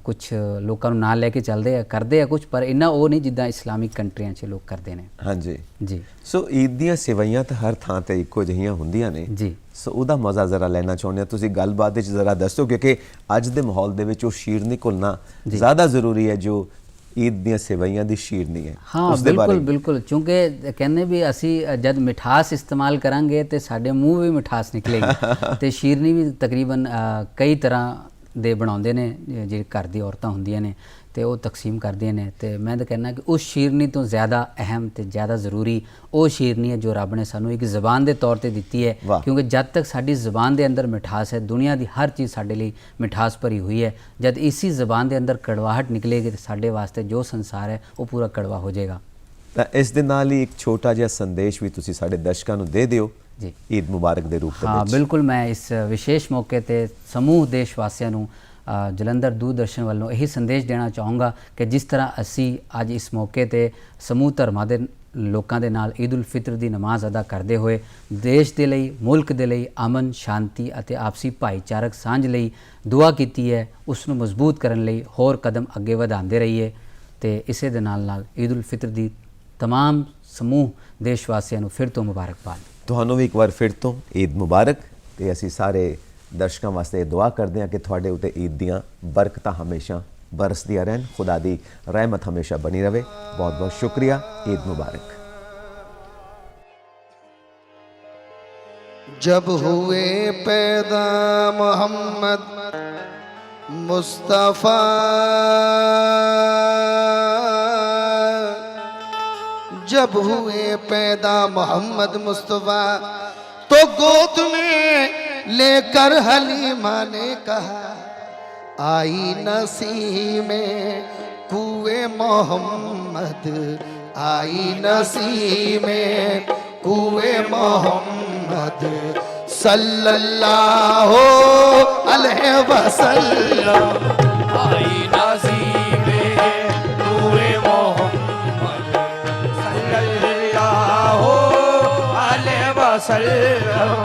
ਕੁਝ ਲੋਕਾਂ ਨੂੰ ਨਾਲ ਲੈ ਕੇ ਚੱਲਦੇ ਆ, ਕਰਦੇ ਆ ਕੁਝ, ਪਰ ਇੰਨਾ ਉਹ ਨਹੀਂ ਜਿੱਦਾਂ ਇਸਲਾਮਿਕ ਕੰਟਰੀਆਂ 'ਚ ਲੋਕ ਕਰਦੇ ਨੇ। ਹਾਂਜੀ ਜੀ। ਸੋ ਈਦ ਦੀਆਂ ਸੇਵਾਈਆਂ ਤਾਂ ਹਰ ਥਾਂ ਤੇ ਇੱਕੋ ਜਿਹੀਆਂ ਹੁੰਦੀਆਂ ਨੇ ਜੀ। ਸੋ ਉਹਦਾ ਮਜ਼ਾ ਜ਼ਰਾ ਲੈਣਾ ਚਾਹੁੰਦੇ ਹਾਂ। ਤੁਸੀਂ ਗੱਲਬਾਤ ਵਿੱਚ ਜ਼ਰਾ ਦੱਸੋ, ਕਿਉਂਕਿ ਅੱਜ ਦੇ ਮਾਹੌਲ ਦੇ ਵਿੱਚ ਉਹ ਸ਼ੀਰ ਨਹੀਂ ਘੁਲਣਾ ਜ਼ਿਆਦਾ ਜ਼ਰੂਰੀ ਹੈ ਜੋ ਈਦ ਦੀਆਂ ਸੇਵਾਈਆਂ ਦੀ ਸ਼ੀਰ ਨਹੀਂ ਹੈ। ਹਾਂ ਬਿਲਕੁਲ ਬਿਲਕੁਲ, ਕਿਉਂਕਿ ਕਹਿੰਦੇ ਵੀ ਅਸੀਂ ਜਦ ਮਿਠਾਸ ਇਸਤੇਮਾਲ ਕਰਾਂਗੇ ਤੇ ਸਾਡੇ ਮੂੰਹ ਵੀ ਮਿਠਾਸ ਨਿਕਲੇਗੀ। ਤੇ ਸ਼ੀਰਨੀ ਵੀ ਤਕਰੀਬਨ ਕਈ ਤਰ੍ਹਾਂ ਦੇ ਬਣਾਉਂਦੇ ਨੇ, ਜਿਹੜੇ ਘਰ ਦੀ ਔਰਤਾਂ ਹੁੰਦੀਆਂ ਨੇ ਤੇ ਉਹ ਤਕਸੀਮ ਕਰਦੀਆਂ ਨੇ। ਤੇ ਮੈਂ ਤਾਂ ਕਹਿੰਦਾ ਕਿ ਉਸ ਸ਼ੀਰਨੀ ਤੋਂ ਜ਼ਿਆਦਾ ਅਹਿਮ ਤੇ ਜ਼ਿਆਦਾ ਜ਼ਰੂਰੀ ਉਹ ਸ਼ੀਰਨੀ ਹੈ ਜੋ ਰੱਬ ਨੇ ਸਾਨੂੰ ਇੱਕ ਜ਼ਬਾਨ ਦੇ ਤੌਰ ਤੇ ਦਿੱਤੀ ਹੈ। ਕਿਉਂਕਿ ਜਦ ਤੱਕ ਸਾਡੀ ਜ਼ਬਾਨ ਦੇ ਅੰਦਰ ਮਿਠਾਸ ਹੈ, ਦੁਨੀਆ ਦੀ ਹਰ ਚੀਜ਼ ਸਾਡੇ ਲਈ ਮਿਠਾਸ ਭਰੀ ਹੋਈ ਹੈ। ਜਦ ਇसी ਜ਼ਬਾਨ ਦੇ ਅੰਦਰ ਕੜਵਾਹਟ ਨਿਕਲੇਗੀ ਤਾਂ ਸਾਡੇ ਵਾਸਤੇ ਜੋ ਸੰਸਾਰ ਹੈ ਉਹ ਪੂਰਾ ਕੜਵਾ ਹੋ ਜਾਏਗਾ। ਤਾਂ ਇਸ ਦੇ ਨਾਲ ਹੀ ਇੱਕ ਛੋਟਾ ਜਿਹਾ ਸੰਦੇਸ਼ ਵੀ ਤੁਸੀਂ ਸਾਡੇ ਦਰਸ਼ਕਾਂ ਨੂੰ ਦੇ ਦਿਓ ਜੀ, ਈਦ ਮੁਬਾਰਕ ਦੇ ਰੂਪ ਦੇ ਵਿੱਚ। ਹਾਂ ਬਿਲਕੁਲ, ਮੈਂ ਇਸ ਵਿਸ਼ੇਸ਼ ਮੌਕੇ ਤੇ ਸਮੂਹ ਦੇਸ਼ ਵਾਸੀਆਂ ਨੂੰ ਜਲੰਧਰ ਦੂਰਦਰਸ਼ਨ ਵੱਲੋਂ ਇਹੀ ਸੰਦੇਸ਼ ਦੇਣਾ ਚਾਹੂੰਗਾ ਕਿ ਜਿਸ ਤਰ੍ਹਾਂ ਅਸੀਂ ਅੱਜ ਇਸ ਮੌਕੇ ਤੇ ਸਮੂਹ ਧਰਮਾਂ ਦੇ ਲੋਕਾਂ ਦੇ ਨਾਲ ਈਦ ਉਲ ਫਿਤਰ ਦੀ ਨਮਾਜ਼ ਅਦਾ ਕਰਦੇ ਹੋਏ ਦੇਸ਼ ਦੇ ਲਈ, ਮੁਲਕ ਦੇ ਲਈ ਅਮਨ, ਸ਼ਾਂਤੀ ਅਤੇ ਆਪਸੀ ਭਾਈਚਾਰਕ ਸਾਂਝ ਲਈ ਦੁਆ ਕੀਤੀ ਹੈ। ਉਸ ਨੂੰ ਮਜ਼ਬੂਤ ਕਰਨ ਲਈ ਹੋਰ ਕਦਮ ਅੱਗੇ ਵਧਾਉਂਦੇ ਰਹੀਏ। ਤੇ ਇਸੇ ਦੇ ਨਾਲ ਨਾਲ ਈਦ ਉਲ ਫਿਤਰ ਦੀ तमाम ਸਮੂਹ ਦੇਸ਼ ਵਾਸੀਆਂ ਨੂੰ ਫਿਰ ਤੋਂ ਮੁਬਾਰਕਬਾਦ। ਤੁਹਾਨੂੰ ਵੀ ਇੱਕ ਵਾਰ ਫਿਰ ਤੋਂ ਈਦ ਮੁਬਾਰਕ। ਤੇ ਅਸੀਂ ਸਾਰੇ ਦਰਸ਼ਕਾਂ ਵਾਸਤੇ ਦੁਆ ਕਰਦੇ ਹਾਂ ਕਿ ਤੁਹਾਡੇ ਉੱਤੇ ਈਦ ਦੀਆਂ ਬਰਕਤਾਂ ਹਮੇਸ਼ਾ ਬਰਸਦੀਆਂ ਰਹਿਣ, ਖੁਦਾ ਦੀ ਰਹਿਮਤ ਹਮੇਸ਼ਾ ਬਣੀ ਰਹੇ। ਬਹੁਤ ਬਹੁਤ ਸ਼ੁਕਰੀਆ। ईद मुबारक। जब हुए पैदा मोहम्मद मुस्तफ़ा, जब हुए पैदा मोहम्मद मुस्तफ़ा तो गोद में लेकर हलीमा ने कहा, आई नसीमें कुए मोहम्मद, आई नसीमें कुए मोहम्मद सल्लल्लाहु अलैहि वसल्लम, आई नसीमें कुए मोहम्मद सल्लल्लाहु अलैहि वसल्लम,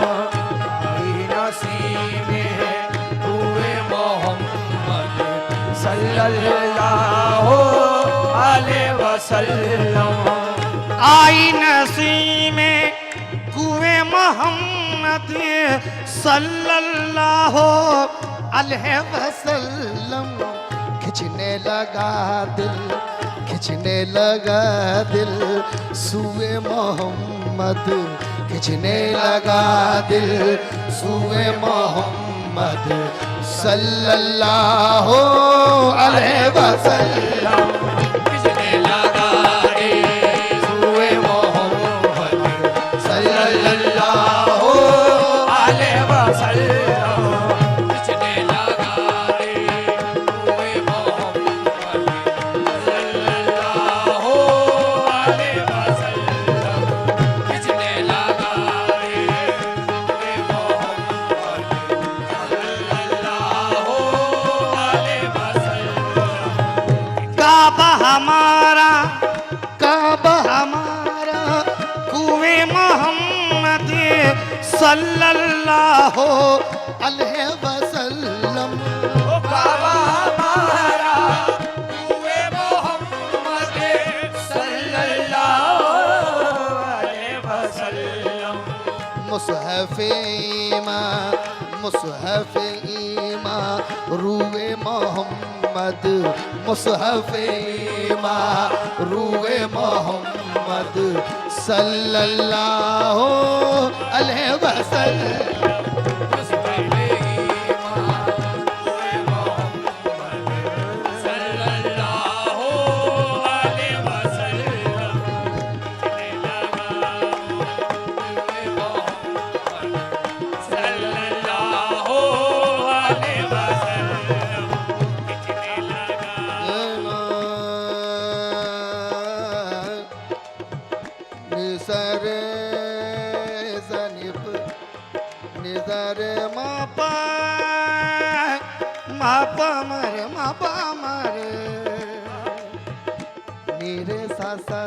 आई नसीमें कुए मोहम्मद सल्लल्लाहु अलैहि वसल्लम, आई नसीमें कुए मोहम्मद सल्लल्लाहु अलैहि वसल्लम, खिंचने लगा दिल, खिंचने लगा दिल सूए मोहम्मद, खिंचने लगा दिल सूए मोहम्मद सल्लल्लाहु अलैहि वसल्लम, किसने लगा रे सूए मोहम्मद सल्लल्लाहु अलैहि वसल्लम, किसने लगा रे सूए मोहम्मद सल्लल्लाहु अलैहि वसल्लम, किसने लगा रे सूए मोहम्मद सल्लल्लाहु अलैहि वसल्लम, काबा हमारा, काबा हमारा कुए मोहम्मद सल्लल्लाहु अलैहि वसल्लम, काबा हमारा कुए मोहम्मद सल्लल्लाहु अलैहि वसल्लम, मुसहफ ईमा, मुसहफ ईमा रूए मोहम्मद, मुसहफ ईमा रूए मोहम्मद सल्लल्लाहु अलैहि वसल्लम, सल्लल्लाहु अलैहि वसल्लम, सल्लल्लाहु अलैहि वसल्लम, कितने लगा निसर जनिप निजर मापा, मापा मरे, मापा मरे, नीरे सा सा